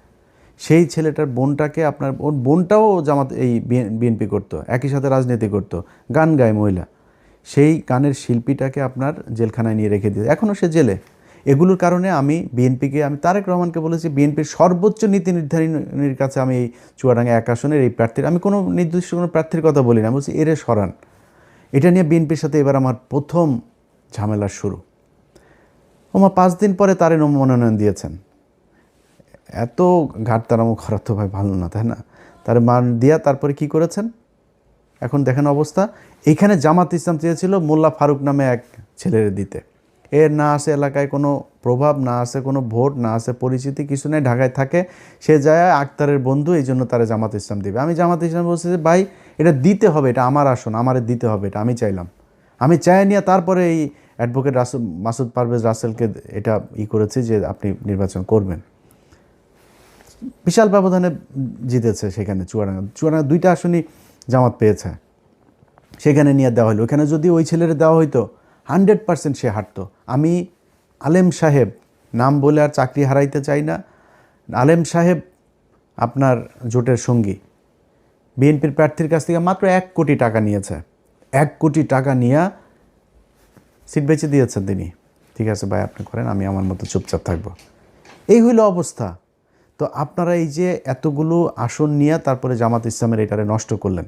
সেই ছেলেটার বোনটাকে আপনার, ওর বোনটাও জামাত এই বিএনপি করতো, একই সাথে রাজনীতি করতো, গান গায় মহিলা। সেই গানের শিল্পীটাকে আপনার জেলখানায় নিয়ে রেখে দিয়ে এখনও সে জেলে। এগুলোর কারণে আমি বিএনপিকে, আমি তারেক রহমানকে বলেছি, বিএনপির সর্বোচ্চ নীতি নির্ধারণীর কাছে আমি এই চুয়াডাঙ্গা 1 আসনের এই প্রার্থীর, আমি কোনো নির্দিষ্ট কোনো প্রার্থীর কথা বলি না, আমি বলছি এরে সরান। এটা নিয়ে বিএনপির সাথে এবার আমার প্রথম ঝামেলার শুরু। আমার 5 দিন পরে তারে মনোনয়ন দিয়েছেন। এত ঘাটতারামো করা তো ভাই ভালো না, তাই না। তার মান দিয়া তারপরে কি করেছেন এখন দেখেন অবস্থা। এইখানে জামাত ইসলাম চেয়েছিল মোল্লা ফারুক নামে এক ছেলের দিতে, এর না আছে এলাকায় কোনো প্রভাব, না আছে কোনো ভোট, না আছে পরিচিতি, কিছু নেই, ঢাকায় থাকে। সে যায় আক্তারের বন্ধু, এই জন্য তারা জামাত ইসলাম দিবে। আমি জামাত ইসলাম বলছি যে ভাই এটা দিতে হবে, এটা আমার আসন, আমারে দিতে হবে, এটা আমি চাইলাম। আমি চাই নিয়ে তারপরে এই অ্যাডভোকেট মাসুদ পারভেজ রাসেলকে এটা করেছি যে আপনি নির্বাচন করবেন। বিশাল ব্যবধানে জিতেছে সেখানে চুয়াডাঙ্গা 2টা আসনই জামাত পেয়েছে, সেখানে নিয়ে দেওয়া হলো। ওখানে যদি ওই ছেলের দেওয়া হইতো 100% সে হাঁটতো। আমি আলেম সাহেব নাম বলে আর চাকরি হারাইতে চাই না, আলেম সাহেব আপনার জোটের সঙ্গী বিএনপির প্রার্থীর কাছ থেকে মাত্র 1 কোটি টাকা নিয়েছে। 1 কোটি টাকা নিয়ে সিট বেঁচে দিয়েছেন তিনি। ঠিক আছে ভাই আপনি করেন, আমি আমার মতো চুপচাপ থাকবো। এই হইল অবস্থা। তো আপনারা এই যে এতগুলো আসন নিয়ে তারপরে জামাত ইসলামের এটারে নষ্ট করলেন,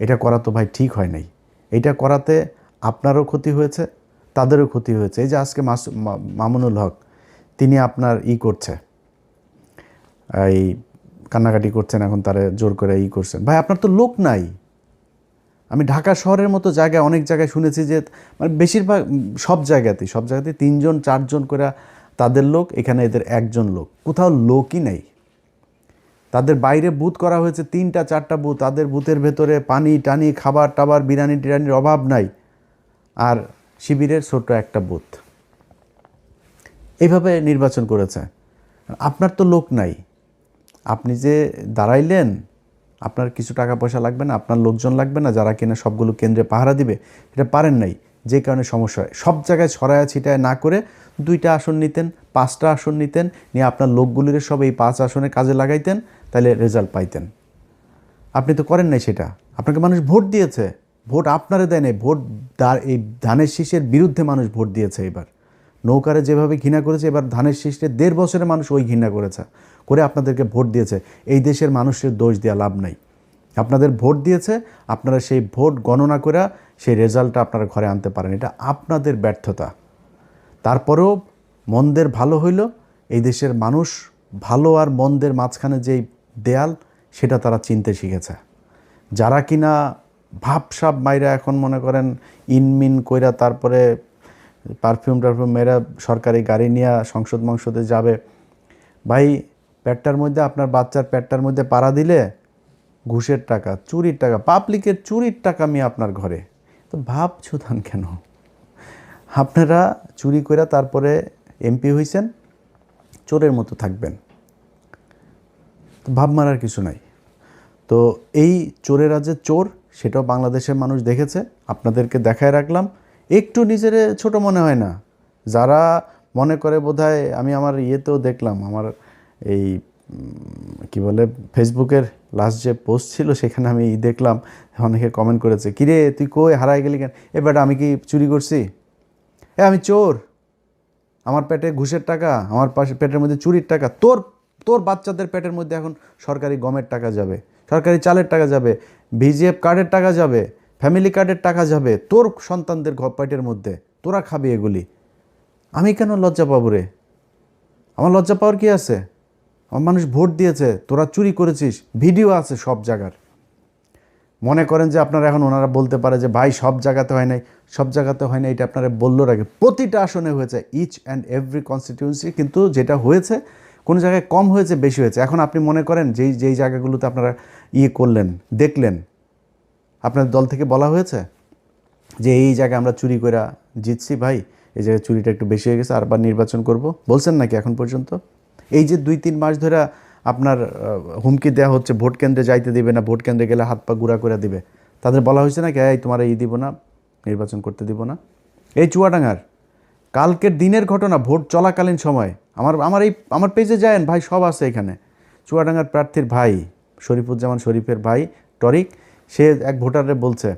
এটা করা তো ভাই ঠিক হয় নাই। এটা করাতে আপনারও ক্ষতি হয়েছে, তাদেরও ক্ষতি হয়েছে। এই যে আজকে মামুনুল হক তিনি আপনার করছে, এই কান্নাকাটি করছেন, এখন তারা জোর করে করছেন। ভাই আপনার তো লোক নাই। আমি ঢাকা শহরের মতো জায়গায় অনেক জায়গায় শুনেছি যে মানে বেশিরভাগ সব জায়গাতেই 3জন 4জন করে তাদের লোক, এখানে এদের 1জন লোক, কোথাও লোকই নেই। তাদের বাইরে বুথ করা হয়েছে 3টা 4টা বুথ, তাদের বুথের ভেতরে পানি টানি খাবার টাবার বিরিয়ানি টিরানির অভাব নাই। আর শিবিরের ছোট্ট একটা বুথ, এইভাবে নির্বাচন করেছে। আপনার তো লোক নাই, আপনি যে দাঁড়াইলেন, আপনার কিছু টাকা পয়সা লাগবে না, আপনার লোকজন লাগবে না যারা কিনা সবগুলো কেন্দ্রে পাহারা দিবে, এটা পারেন নাই, যে কারণে সমস্যা হয়। সব জায়গায় ছড়ায়া ছিটায় না করে 2টা আসন নিতেন, 5টা আসন নিতেন, নিয়ে আপনার লোকগুলির সব এই 5 আসনে কাজে লাগাইতেন, তাহলে রেজাল্ট পাইতেন। আপনি তো করেন নাই সেটা। আপনাকে মানুষ ভোট দিয়েছে, ভোট আপনারে দেয় নাই, ভোট এই ধানের শীষের বিরুদ্ধে মানুষ ভোট দিয়েছে। এবার নৌকারে যেভাবে ঘৃণা করেছে, এবার ধানের শীষে 1.5 বছরে মানুষ ওই ঘৃণা করেছে, করে আপনাদেরকে ভোট দিয়েছে। এই দেশের মানুষের দোষ দেওয়া লাভ নাই। আপনাদের ভোট দিয়েছে, আপনারা সেই ভোট গণনা করে সেই রেজাল্টটা আপনারা ঘরে আনতে পারেন, এটা আপনাদের ব্যর্থতা। তারপরেও মন্দের ভালো হইল, এই দেশের মানুষ ভালো আর মন্দের মাঝখানে যেই দেয়াল, সেটা তারা চিনতে শিখেছে। যারা কিনা ভাবসাব মাইরা এখন মনে করেন ইনমিন কইরা তারপরে পারফিউম মেয়েরা সরকারি গাড়ি নিয়ে সংসদে যাবে, ভাই পেটটার মধ্যে, আপনার বাচ্চার পেটটার মধ্যে পাড়া দিলে ঘুষের টাকা, চুরির টাকা, পাবলিকের চুরির টাকা আমি আপনার ঘরে, তো ভাব ছুতান কেন? আপনারা চুরি করে তারপরে এমপি হইছেন, চোরের মতো থাকবেন, তো ভাব মারার কিছু নাই। তো এই চোরেরা যে চোর, সেটাও বাংলাদেশের মানুষ দেখেছে, আপনাদেরকে দেখায় রাখলাম। একটু নিজের ছোট মনে হয় না? যারা মনে করে বোধহয়, আমি আমার ইয়েতেও দেখলাম, আমার এই কি বলে ফেসবুকের লাস্ট যে পোস্ট ছিল, সেখানে আমি দেখলাম অনেকে কমেন্ট করেছে, কিরে তুই কই হারাই গেলি কেন? এবার আমি কি চুরি করছি? আমি চোর, আমার পেটে ঘুষের টাকা, আমার পাশে পেটের মধ্যে চুরির টাকা, তোর বাচ্চাদের পেটের মধ্যে এখন সরকারি গমের টাকা যাবে, সরকারি চালের টাকা যাবে, ভিজিএফ কার্ডের টাকা যাবে, ফ্যামিলি কার্ডের টাকা যাবে তোর সন্তানদের পেটের মধ্যে, তোরা খাবি এগুলি। আমি কেন লজ্জা পাবো রে? আমার লজ্জা পাওয়ার কি আছে? আমার মানুষ ভোট দিয়েছে, তোরা চুরি করেছিস, ভিডিও আছে সব জায়গার। মনে করেন যে আপনারা এখন ওনারা বলতে পারে যে ভাই সব জায়গাতে হয় নাই, সব জায়গাতে হয় না, এটা আপনারা বললো আগে, প্রতিটা আসনে হয়েছে, ইচ অ্যান্ড এভরি কনস্টিটিউয়েন্সি, কিন্তু যেটা হয়েছে কোনো জায়গায় কম হয়েছে, বেশি হয়েছে। এখন আপনি মনে করেন যেই জায়গাগুলোতে আপনারা করলেন, দেখলেন, আপনার দল থেকে বলা হয়েছে যে এই জায়গায় আমরা চুরি করে জিতছি, ভাই এই জায়গায় চুরিটা একটু বেশি হয়ে গেছে, আরবার নির্বাচন করব, বলছেন নাকি এখন পর্যন্ত? এই যে 2-3 মাস ধরে আপনার হুমকি দেওয়া হচ্ছে, ভোট কেন্দ্রে যাইতে দিবে না, ভোট কেন্দ্রে গেলে হাত পা গুঁড়া করে দিবে, তাদের বলা হয়েছে নাকি এই তোমার দিব না, নির্বাচন করতে দিব না? এই চুয়াডাঙ্গার কালকের দিনের ঘটনা, ভোট চলাকালীন সময়, আমার পেজে যায়েন ভাই, সব আছে এখানে। চুয়াডাঙ্গার প্রার্থীর ভাই শরীফুজ্জামান শরীফের ভাই টরিক, সে এক ভোটারে বলছে,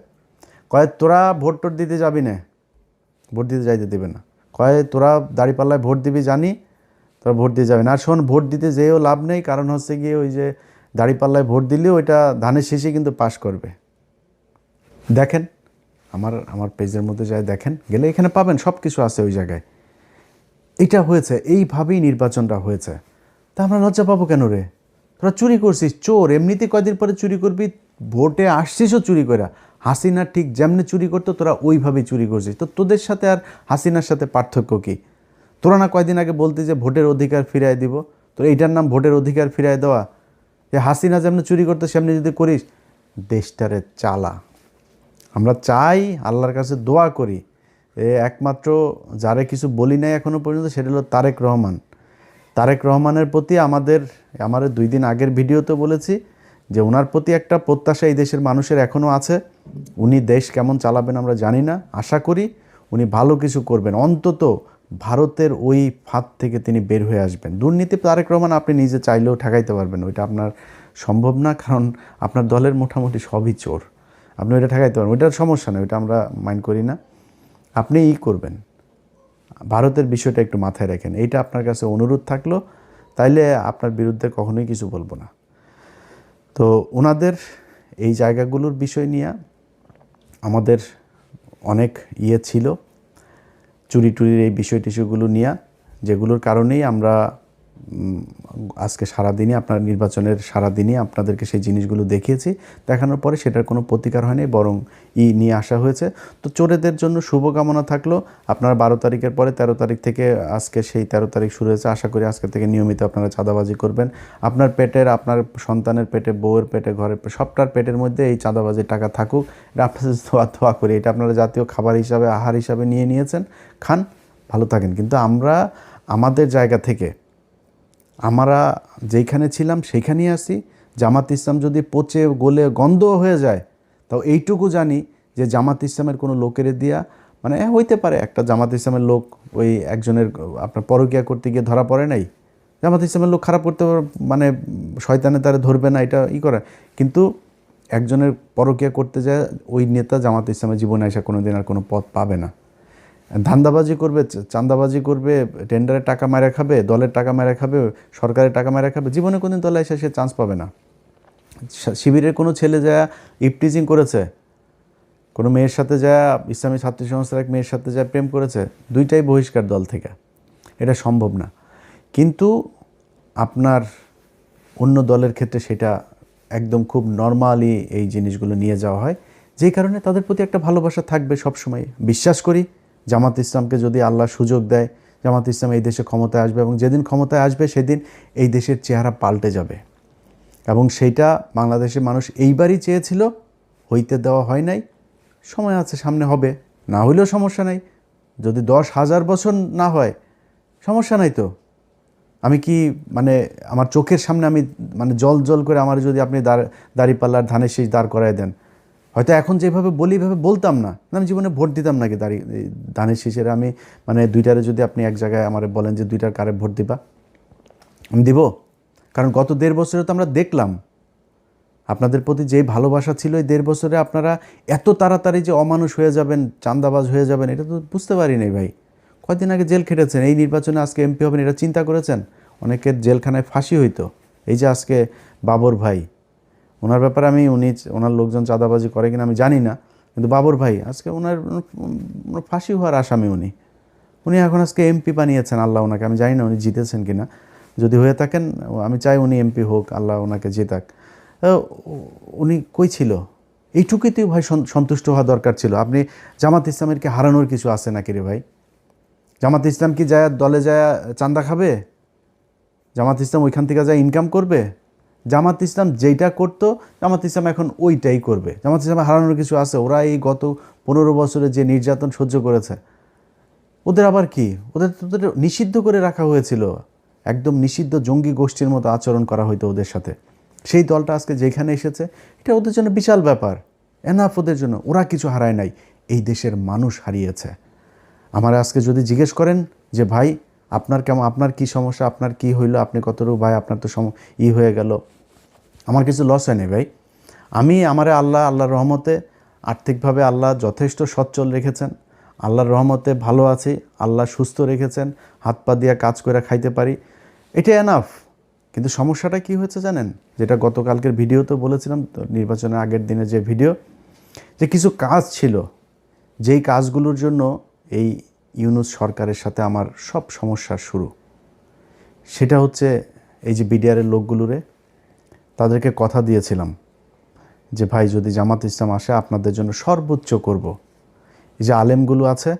কয় তোরা ভোট দিতে যাবি না, ভোট দিতে যাইতে দেবে না, কয় তোরা দাঁড়িপাল্লায় ভোট দিবি জানি, তোরা ভোট দিয়ে যাবে না। আর শোন, ভোট দিতে যেও লাভ নেই, কারণ হচ্ছে গিয়ে ওই যে দাঁড়িপাল্লায় ভোট দিলে ওইটা ধানের শীষে কিন্তু পাশ করবে। দেখেন আমার পেজের মধ্যে যায় দেখেন, গেলে এখানে পাবেন, সব কিছু আছে ওই জায়গায়। এটা হয়েছে, এইভাবেই নির্বাচনটা হয়েছে। তা আমরা লজ্জা পাবো কেন রে? তোরা চুরি করছিস, চোর, এমনিতে কয়দিন পরে চুরি করবি, ভোটে আসছিসও চুরি করে। হাসিনা ঠিক যেমনি চুরি করতো, তোরা ওইভাবেই চুরি করছিস। তো তোদের সাথে আর হাসিনার সাথে পার্থক্য কী? তোরা না কয়দিন আগে বলতে যে ভোটের অধিকার ফিরায় দিব, তোর এইটার নাম ভোটের অধিকার ফিরায় দেওয়া? যে হাসিনা যেমনি চুরি করতো সেমনি যদি করিস, দেশটারে চালা। আমরা চাই, আল্লাহর কাছে দোয়া করি, একমাত্র যারে কিছু বলি নাই এখনও পর্যন্ত, সেটা হলো তারেক রহমান। তারেক রহমানের প্রতি আমার 2 দিন আগের ভিডিওতে বলেছি যে ওনার প্রতি একটা প্রত্যাশা এই দেশের মানুষের এখনও আছে। উনি দেশ কেমন চালাবেন আমরা জানি না, আশা করি উনি ভালো কিছু করবেন, অন্তত ভারতের ওই ফাঁদ থেকে তিনি বের হয়ে আসবেন। দুর্নীতি তারেক রহমান আপনি নিজে চাইলেও ঠেকাইতে পারবেন, ওইটা আপনার সম্ভব না, কারণ আপনার দলের মোটামুটি সবই চোর, আপনি ওইটা ঠেকাইতে পারবেন, ওইটার সমস্যা নেই, ওইটা আমরা মাইন্ড করি না। আপনি করবেন, ভারতের বিষয়টা একটু মাথায় রাখেন, এইটা আপনার কাছে অনুরোধ থাকলো, তাইলে আপনার বিরুদ্ধে কখনোই কিছু বলবো না। তো ওনাদের এই জায়গাগুলোর বিষয় নিয়ে আমাদের অনেক ছিল, চুরি টুরির এই বিষয়গুলো নিয়ে, যেগুলোর কারণেই আমরা আজকে সারাদিনই, আপনার নির্বাচনের সারাদিনই আপনাদেরকে সেই জিনিসগুলো দেখিয়েছি। দেখানোর পরে সেটার কোনো প্রতিকার হয়নি, বরং নিয়ে আসা হয়েছে। তো চোরেদের জন্য শুভকামনা থাকলো। আপনারা 12 তারিখের পরে 13 তারিখ থেকে, আজকে সেই 13 তারিখ শুরু হয়েছে, আশা করি আজকে থেকে নিয়মিত আপনারা চাঁদাবাজি করবেন। আপনার পেটের, আপনার সন্তানের পেটে, বউয়ের পেটে, ঘরের সবটার পেটের মধ্যে এই চাঁদাবাজির টাকা থাকুক, এটা আপনাদের দোয়া করি। এটা আপনারা জাতীয় খাবার হিসাবে, আহার হিসাবে নিয়েছেন, খান, ভালো থাকেন। কিন্তু আমাদের জায়গা থেকে আমরা যেইখানে ছিলাম সেইখানেই আছি। জামাত ইসলাম যদি পচে গলে গন্ধ হয়ে যায়, তাও এইটুকু জানি যে জামাত ইসলামের কোনো লোকের দিয়া মানে হইতে পারে একটা জামাত ইসলামের লোক ওই একজনের আপনার পরকীয়া করতে গিয়ে ধরা পড়ে নাই, জামাত ইসলামের লোক খারাপ করতে মানে শয়তানে তারা ধরবে না, এটা করে। কিন্তু একজনের পরকীয়া করতে যায় ওই নেতা জামাত ইসলামের জীবনে আসা কোনো দিন আর কোনো পথ পাবে না। ধান্দাবাজি করবে, চাঁদাবাজি করবে, টেন্ডারের টাকা মেরে খাবে, দলের টাকা মেরে খাবে, সরকারের টাকা মেরে খাবে, জীবনে কোনোদিন দলে এসে সে চান্স পাবে না। শিবিরের কোনো ছেলে যা ইপটিজিং করেছে, কোনো মেয়ের সাথে যা ইসলামী ছাত্র সংস্থার এক মেয়ের সাথে যা প্রেম করেছে, দুইটাই বহিষ্কার দল থেকে, এটা সম্ভব না। কিন্তু আপনার অন্য দলের ক্ষেত্রে সেটা একদম খুব নর্মালি এই জিনিসগুলো নিয়ে যাওয়া হয়, যেই কারণে তাদের প্রতি একটা ভালোবাসা থাকবে সবসময়। বিশ্বাস করি জামাত ইসলামকে যদি আল্লাহ সুযোগ দেয়, জামাত ইসলাম এই দেশে ক্ষমতায় আসবে, এবং যেদিন ক্ষমতায় আসবে সেদিন এই দেশের চেহারা পাল্টে যাবে। এবং সেইটা বাংলাদেশের মানুষ এইবারই চেয়েছিল, হইতে দেওয়া হয় নাই। সময় আছে, সামনে হবে, না হইলেও সমস্যা নাই। যদি 10,000 বছর না হয় সমস্যা নাই তো। আমি কি মানে আমার চোখের সামনে আমি মানে জল জল করে আমার যদি আপনি দাড়িপাল্লার ধানের শীষ দাঁড় করায় দেন, হয়তো এখন যেভাবে বলি এভাবে বলতাম না, আমি জীবনে ভোট দিতাম নাকি ধানের শীষের। আমি মানে দুইটারে যদি আপনি এক জায়গায় আমার বলেন যে দুইটার কারে ভোট দিবা, আমি দিব। কারণ গত 1.5 বছরে তো আমরা দেখলাম আপনাদের প্রতি যেই ভালোবাসা ছিল, এই 1.5 বছরে আপনারা এত তাড়াতাড়ি যে অমানুষ হয়ে যাবেন, চাঁদাবাজ হয়ে যাবেন, এটা তো বুঝতে পারি নাই ভাই। কয়দিন আগে জেল খেটেছেন, এই নির্বাচনে আজকে এমপি হবেন, এটা চিন্তা করেছেন? অনেকের জেলখানায় ফাঁসি হইতো। এই যে আজকে বাবর ভাই, ওনার ব্যাপারে আমি ওনার লোকজন চাঁদাবাজি করে কিনা আমি জানি না, কিন্তু বাবর ভাই আজকে ওনার ফাঁসি হওয়ার আসামি উনি এখন আজকে এমপি বানিয়েছেন আল্লাহ ওনাকে। আমি জানি না উনি জিতেছেন কিনা, যদি হয়ে থাকেন আমি চাই উনি এমপি হোক, আল্লাহ ওনাকে জেতাক। উনি কই ছিল? এইটুকুতেই ভাই সন্তুষ্ট হওয়া দরকার ছিল। আপনি জামাত ইসলামের কি হারানোর কিছু আছে নাকি রে ভাই? জামাত ইসলাম কি যায় দলে যায় চাঁদা খাবে? জামাত ইসলাম ওইখান থেকে যায় ইনকাম করবে? জামাত ইসলাম যেইটা করতো জামাত ইসলাম এখন ওইটাই করবে। জামাত ইসলামের হারানোর কিছু আছে? ওরা এই গত 15 বছরে যে নির্যাতন সহ্য করেছে, ওদের আবার কি? ওদের নিষিদ্ধ করে রাখা হয়েছিল, একদম নিষিদ্ধ জঙ্গি গোষ্ঠীর মতো আচরণ করা হইতো ওদের সাথে। সেই দলটা আজকে যেখানে এসেছে, এটা ওদের জন্য বিশাল ব্যাপার। এনাফ ওদের জন্য। ওরা কিছু হারায় নাই, এই দেশের মানুষ হারিয়েছে। আমার আজকে যদি জিজ্ঞেস করেন যে ভাই আপনার কেমন, আপনার কি সমস্যা, আপনার কি হইলো, আপনি কতটুকু ভাই আপনার তো হয়ে গেল, আমার কিছু লস হয়নি ভাই। আল্লাহর রহমতে আর্থিকভাবে আল্লাহ যথেষ্ট সচ্ছল রেখেছেন, আল্লাহর রহমতে ভালো আছি, আল্লাহ সুস্থ রেখেছেন, হাত পা দিয়ে কাজ করে খাইতে পারি, এটা এনাফ। কিন্তু সমস্যাটা কি হয়েছে জানেন? যেটা গতকালকের ভিডিওতে বলেছিলাম, নির্বাচনের আগের দিনে যে ভিডিও, যে কিছু কাজ ছিল যেই কাজগুলোর জন্য এই ইউনূস সরকারের সাথে আমার সব সমস্যার শুরু। সেটা হচ্ছে এই যে বিডিআরের লোকগুলোরে তাদেরকে কথা দিয়েছিলাম যে ভাই যদি জামাত ইসলাম আসে আপনাদের জন্য সর্বোচ্চ করব। এই যে আলেমগুলো আছে,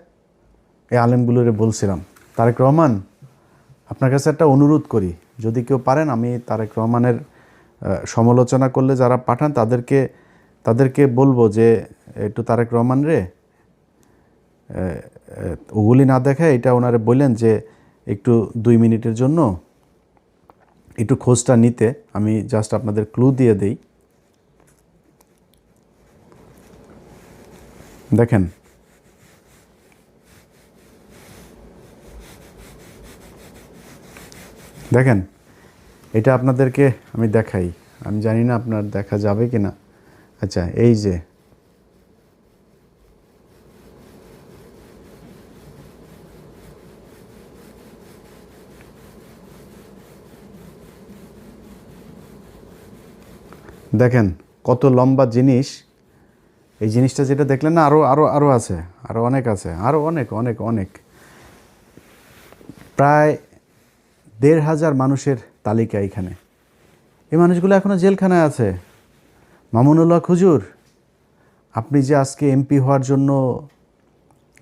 এই আলেমগুলোরে বলছিলাম, তারেক রহমান আপনার কাছে একটা অনুরোধ করি, যদি কেউ পারেন, আমি তারেক রহমানের সমালোচনা করলে যারা পাঠান তাদেরকে বলবো যে একটু তারেক রহমান রে ওগুলি না দেখে এটা ওনারে বললেন যে একটু 2 মিনিটের জন্য একটু খোঁজটা নিতে। আমি জাস্ট আপনাদের ক্লু দিয়ে দেই। দেখেন, এটা আপনাদেরকে আমি দেখাই। আমি জানি না আপনার দেখা যাবে কি না। আচ্ছা, এই যে দেখেন কত লম্বা জিনিস। এই জিনিসটা যেটা দেখলেন না, আরও আছে, আরও অনেক আছে, আরও অনেক অনেক অনেক, প্রায় 1,500 মানুষের তালিকা এখানে। এই মানুষগুলো এখনও জেলখানায় আছে। মামুনুল্লাহ খুজুর, আপনি যে আজকে এমপি হওয়ার জন্য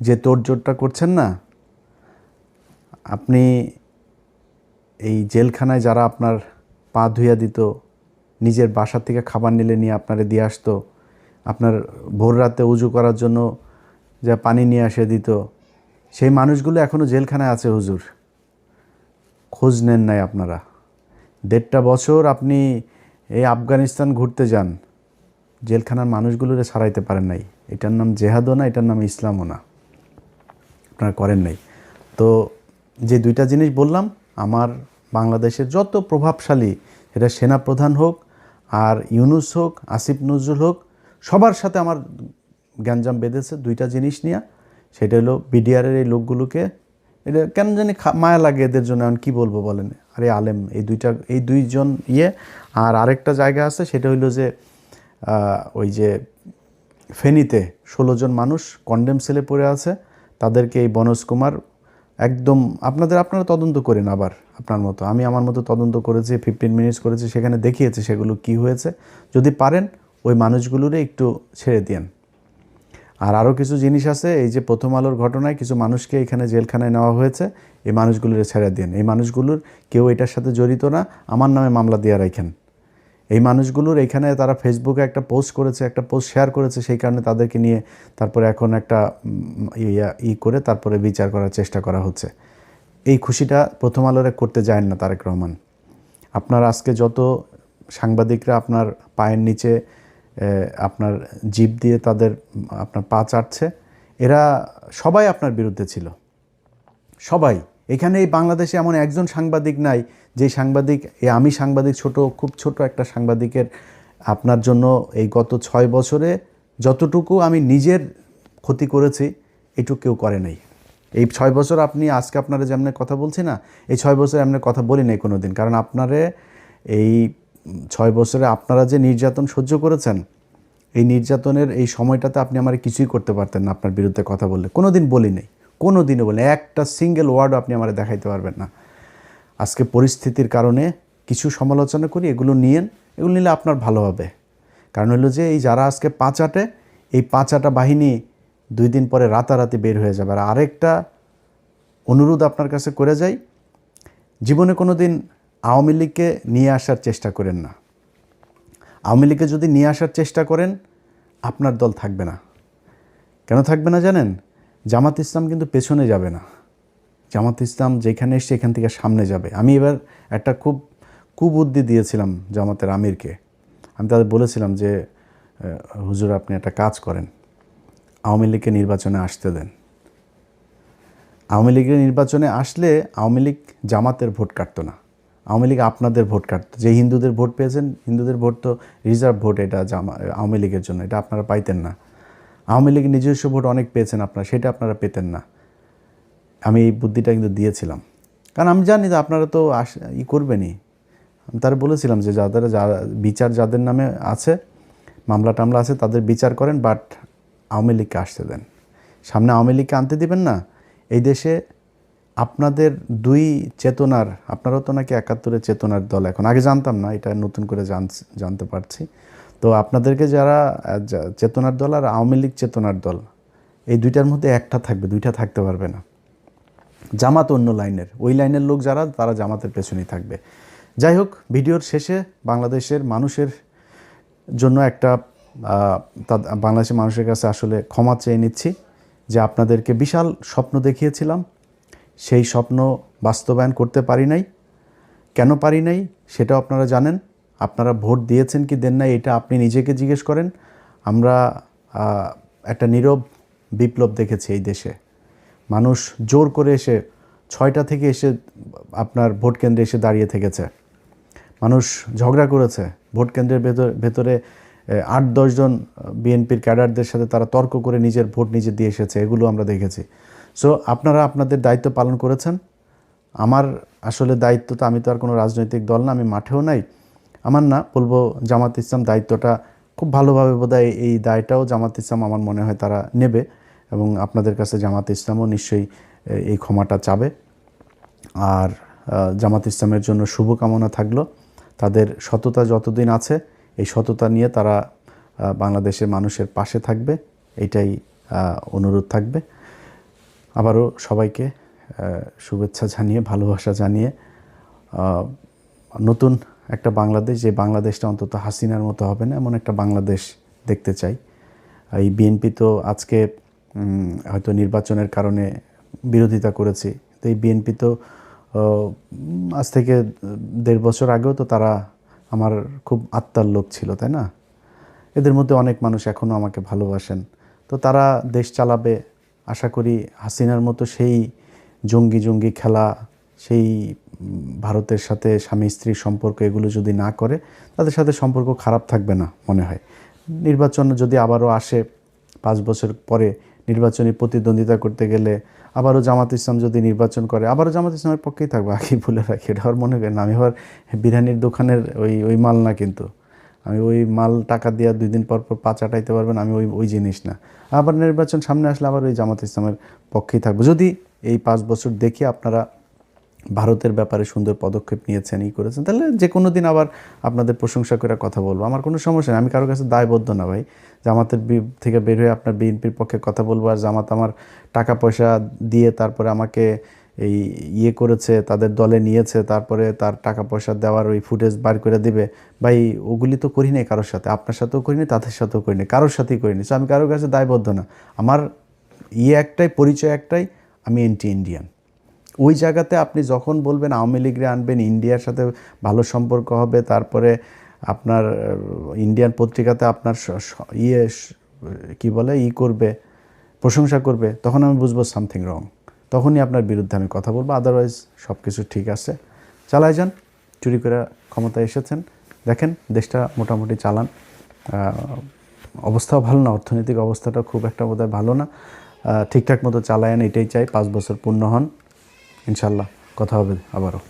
যে তোড়জোড়টা করছেন না, আপনি এই জেলখানায় যারা আপনার পা ধুইয়া দিত, নিজের বাসা থেকে খাবার নিলে নিয়ে আপনারে দিয়ে আসতো, আপনার ভোর রাতে উজু করার জন্য যা পানি নিয়ে এসে দিত, সেই মানুষগুলো এখনও জেলখানায় আছে হুজুর। খোঁজ নেন নাই আপনারা। 1.5 বছর আপনি এই আফগানিস্তান ঘুরতে যান, জেলখানার মানুষগুলোরে ছাড়াইতে পারেন নাই। এটার নাম জেহাদও না, এটার নাম ইসলামও না, আপনারা করেন নাই। তো যে দুইটা জিনিস বললাম, আমার বাংলাদেশের যত প্রভাবশালী, এটা সেনাপ্রধান হোক আর ইউনূস হোক, আসিফ নজরুল হোক, সবার সাথে আমার গ্যাঞ্জাম বেঁধেছে দুইটা জিনিস নিয়ে। সেটা হলো বিডিআরের এই লোকগুলোকে, এটা কেন জানি মায়া লাগে এদের জন্য। এখন কী বলবো বলেন, আরে আলেম এই দুইজন আর আরেকটা জায়গা আছে, সেটা হইলো যে ওই যে ফেনীতে 16 জন মানুষ কন্ডেম সেলে পড়ে আছে, তাদেরকে এই বনজ কুমার একদম আপনারা তদন্ত করেন আবার আপনার মতো, আমি আমার মতো তদন্ত করেছি, 15 মিনিটস করেছি, সেখানে দেখিয়েছে সেগুলো কি হয়েছে। যদি পারেন ওই মানুষগুলোরে একটু ছেড়ে দিন। আর আরও কিছু জিনিস আছে, এই যে প্রথম আলোর ঘটনায় কিছু মানুষকে এখানে জেলখানায় নেওয়া হয়েছে, এই মানুষগুলোরে ছেড়ে দিন। এই মানুষগুলোর কেউ এটার সাথে জড়িত না, আমার নামে মামলা দিয়ে রাখেন। এই মানুষগুলোর এখানে তারা ফেসবুকে একটা পোস্ট করেছে, একটা পোস্ট শেয়ার করেছে, সেই কারণে তাদেরকে নিয়ে তারপরে এখন একটা করে তারপরে বিচার করার চেষ্টা করা হচ্ছে। এই খুশিটা প্রথম আলোরে করতে যায় না তারেক রহমান। আপনার আজকে যত সাংবাদিকরা আপনার পায়ের নিচে আপনার জিভ দিয়ে আপনার পা চাটছে, এরা সবাই আপনার বিরুদ্ধে ছিল, সবাই। এখানে এই বাংলাদেশে এমন একজন সাংবাদিক নাই যে সাংবাদিক, আমি সাংবাদিক খুব ছোট একটা সাংবাদিকের আপনার জন্য এই গত 6 বছরে যতটুকু আমি নিজের ক্ষতি করেছি এটুকু কেউ করে নাই। এই 6 বছর আপনি আজকে আপনারা যেমন কথা বলছি না, এই 6 বছরে এমন কথা বলি নাই কোনো দিন। কারণ আপনারে এই 6 বছরে আপনারা যে নির্যাতন সহ্য করেছেন, এই নির্যাতনের এই সময়টাতে আপনি আমার কিছুই করতে পারতেন না আপনার বিরুদ্ধে কথা বললে। কোনো দিন বলি নাই, কোনো দিনও বলে একটা সিঙ্গেল ওয়ার্ডও আপনি আমার দেখাইতে পারবেন না। আজকে পরিস্থিতির কারণে কিছু সমালোচনা করি, এগুলো নিলে আপনার ভালো হবে। কারণ হলো যে এই যারা আজকে পাঁচাটে, এই পাঁচাটা বাহিনী 2 দিন পরে রাতারাতি বের হয়ে যাবে। আর আরেকটা অনুরোধ আপনার কাছে করে যাই, জীবনে কোনো দিন আওয়ামী লীগকে নিয়ে আসার চেষ্টা করেন না। আওয়ামী লীগকে যদি নিয়ে আসার চেষ্টা করেন, আপনার দল থাকবে না। কেন থাকবে না জানেন? জামাত ইসলাম কিন্তু পেছনে যাবে না। জামাত ইসলাম যেখানে এসছে এখান থেকে সামনে যাবে। আমি এবার একটা খুব কুবুদ্ধি দিয়েছিলাম জামাতের আমিরকে। আমি তাদের বলেছিলাম যে হুজুর আপনি একটা কাজ করেন, আওয়ামী লীগকে নির্বাচনে আসতে দেন। আওয়ামী লীগের নির্বাচনে আসলে আওয়ামী লীগ জামাতের ভোট কাটতো না, আওয়ামী লীগ আপনাদের ভোট কাটতো। যে হিন্দুদের ভোট পেয়েছেন, হিন্দুদের ভোট তো রিজার্ভ ভোট, এটা আওয়ামী লীগের জন্য, এটা আপনারা পাইতেন না। আওয়ামী লীগের নিজস্ব ভোট অনেক পেয়েছেন আপনারা, সেটা আপনারা পেতেন না। আমি এই বুদ্ধিটা কিন্তু দিয়েছিলাম, কারণ আমি জানি যে আপনারা তো করবেনই। আমি তারা বলেছিলাম যে বিচার যাদের নামে আছে, মামলা টামলা আছে, তাদের বিচার করেন, বাট আওয়ামী লীগকে আসতে দেন। সামনে আওয়ামী লীগকে আনতে দিবেন না। এই দেশে আপনাদের দুই চেতনার, আপনারাও তো নাকি 71-এর চেতনার দল, এখন আগে জানতাম না, এটা নতুন করে জানতে পারছি। তো আপনাদেরকে যারা চেতনার দল আর আওয়ামী লীগ চেতনার দল, এই দুইটার মধ্যে একটা থাকবে, দুইটা থাকতে পারবে না। জামাত অন্য লাইনের, ওই লাইনের লোক যারা, তারা জামাতের পেছনেই থাকবে। যাই হোক, ভিডিওর শেষে বাংলাদেশের মানুষের জন্য একটা বাংলাদেশের মানুষের কাছে আসলে ক্ষমা চেয়ে নিচ্ছি যে আপনাদেরকে বিশাল স্বপ্ন দেখিয়েছিলাম, সেই স্বপ্ন বাস্তবায়ন করতে পারি নাই। কেন পারি নাই সেটাও আপনারা জানেন। আপনারা ভোট দিয়েছেন কি দেন নাই, এটা আপনি নিজেকে জিজ্ঞেস করেন। আমরা একটা নীরব বিপ্লব দেখেছি এই দেশে। মানুষ জোর করে এসে 6টা থেকে এসে আপনার ভোট কেন্দ্রে এসে দাঁড়িয়ে থেকেছে। মানুষ ঝগড়া করেছে ভোট কেন্দ্রের ভেতরে 8-10 জন বিএনপির ক্যাডারদের সাথে তারা তর্ক করে নিজের ভোট নিজে দিয়ে এসেছে, এগুলো আমরা দেখেছি। সো আপনারা আপনাদের দায়িত্ব পালন করেছেন। আমার আসলে দায়িত্ব তো, আমি তো আর কোনো রাজনৈতিক দল না, আমি মাঠেও নাই। আমার না বলবো জামাত ইসলাম দায়িত্বটা খুব ভালোভাবে, বোধহয় এই দায়টাও জামাত ইসলাম আমার মনে হয় তারা নেবে, এবং আপনাদের কাছে জামাত ইসলামও নিশ্চয়ই এই ক্ষমাটা চাবে। আর জামাত ইসলামের জন্য শুভকামনা থাকলো। তাদের সততা যতদিন আছে, এই সততা নিয়ে তারা বাংলাদেশের মানুষের পাশে থাকবে, এটাই অনুরোধ থাকবে। আবারও সবাইকে শুভেচ্ছা জানিয়ে, ভালোবাসা জানিয়ে, নতুন একটা বাংলাদেশ, যে বাংলাদেশটা অন্তত হাসিনার মতো হবে না, এমন একটা বাংলাদেশ দেখতে চাই। এই বিএনপি তো আজকে হয়তো নির্বাচনের কারণে বিরোধিতা করেছি, তো এই বিএনপি তো আজ থেকে 1.5 বছর আগেও তো তারা আমার খুব আত্মার লোক ছিল, তাই না? এদের মধ্যে অনেক মানুষ এখনও আমাকে ভালোবাসেন। তো তারা দেশ চালাবে, আশা করি হাসিনার মতো সেই জঙ্গি খেলা, সেই ভারতের সাথে স্বামী স্ত্রীর সম্পর্ক এগুলো যদি না করে, তাদের সাথে সম্পর্ক খারাপ থাকবে না মনে হয়। নির্বাচন যদি আবারও আসে 5 বছর পরে, নির্বাচনী প্রতিদ্বন্দ্বিতা করতে গেলে আবারও জামাত ইসলাম যদি নির্বাচন করে, আবারও জামাত ইসলামের পক্ষেই থাকবে। আগেই বলে রাখি, এটা আর মনে করেন আমি আবার বিরিয়ানির দোকানের ওই মাল না, কিন্তু আমি ওই মাল টাকা দিয়ে 2 দিন পর পর পা চাটাইতে পারবেন, আমি ওই জিনিস না। আবার নির্বাচন সামনে আসলে আবার ওই জামাত ইসলামের পক্ষেই থাকবো। যদি এই 5 বছর দেখি আপনারা ভারতের ব্যাপারে সুন্দর পদক্ষেপ নিয়েছেন, করেছেন, তাহলে যে কোনো দিন আবার আপনাদের প্রশংসা করে কথা বলবো, আমার কোনো সমস্যা নেই। আমি কারোর কাছে দায়বদ্ধ না ভাই। জামাতের থেকে বের হয়ে আপনার বিএনপির পক্ষে কথা বলবো, আর জামাত আমার টাকা পয়সা দিয়ে তারপরে আমাকে করেছে, তাদের দলে নিয়েছে, তারপরে তার টাকা পয়সা দেওয়ার ওই ফুটেজ বার করে দিবে, ভাই ওগুলি তো করি নাই কারোর সাথে, আপনার সাথেও করিনি, তাদের সাথেও করিনি, কারোর সাথেই করিনি। সো আমি কারোর কাছে দায়বদ্ধ না। আমার একটাই পরিচয়, একটাই, আমি এন্টি ইন্ডিয়ান। ওই জায়গাতে আপনি যখন বলবেন আওয়ামী লীগরে আনবেন, ইন্ডিয়ার সাথে ভালো সম্পর্ক হবে, তারপরে আপনার ইন্ডিয়ান পত্রিকাতে আপনার কি বলে করবে, প্রশংসা করবে, তখন আমি বুঝবো সামথিং রং। তখনই আপনার বিরুদ্ধে আমি কথা বলবো। আদারওয়াইজ সব কিছু ঠিক আছে, চালায় যান। চুরি করে ক্ষমতায় এসেছেন, দেখেন দেশটা মোটামুটি চালান। অবস্থাও ভালো না, অর্থনৈতিক অবস্থাটা খুব একটা বোধহয় ভালো না। ঠিকঠাক মতো চালায়েন, এটাই চাই। 5 বছর পূর্ণ হন, ইনশাল্লাহ কথা হবে আবারও।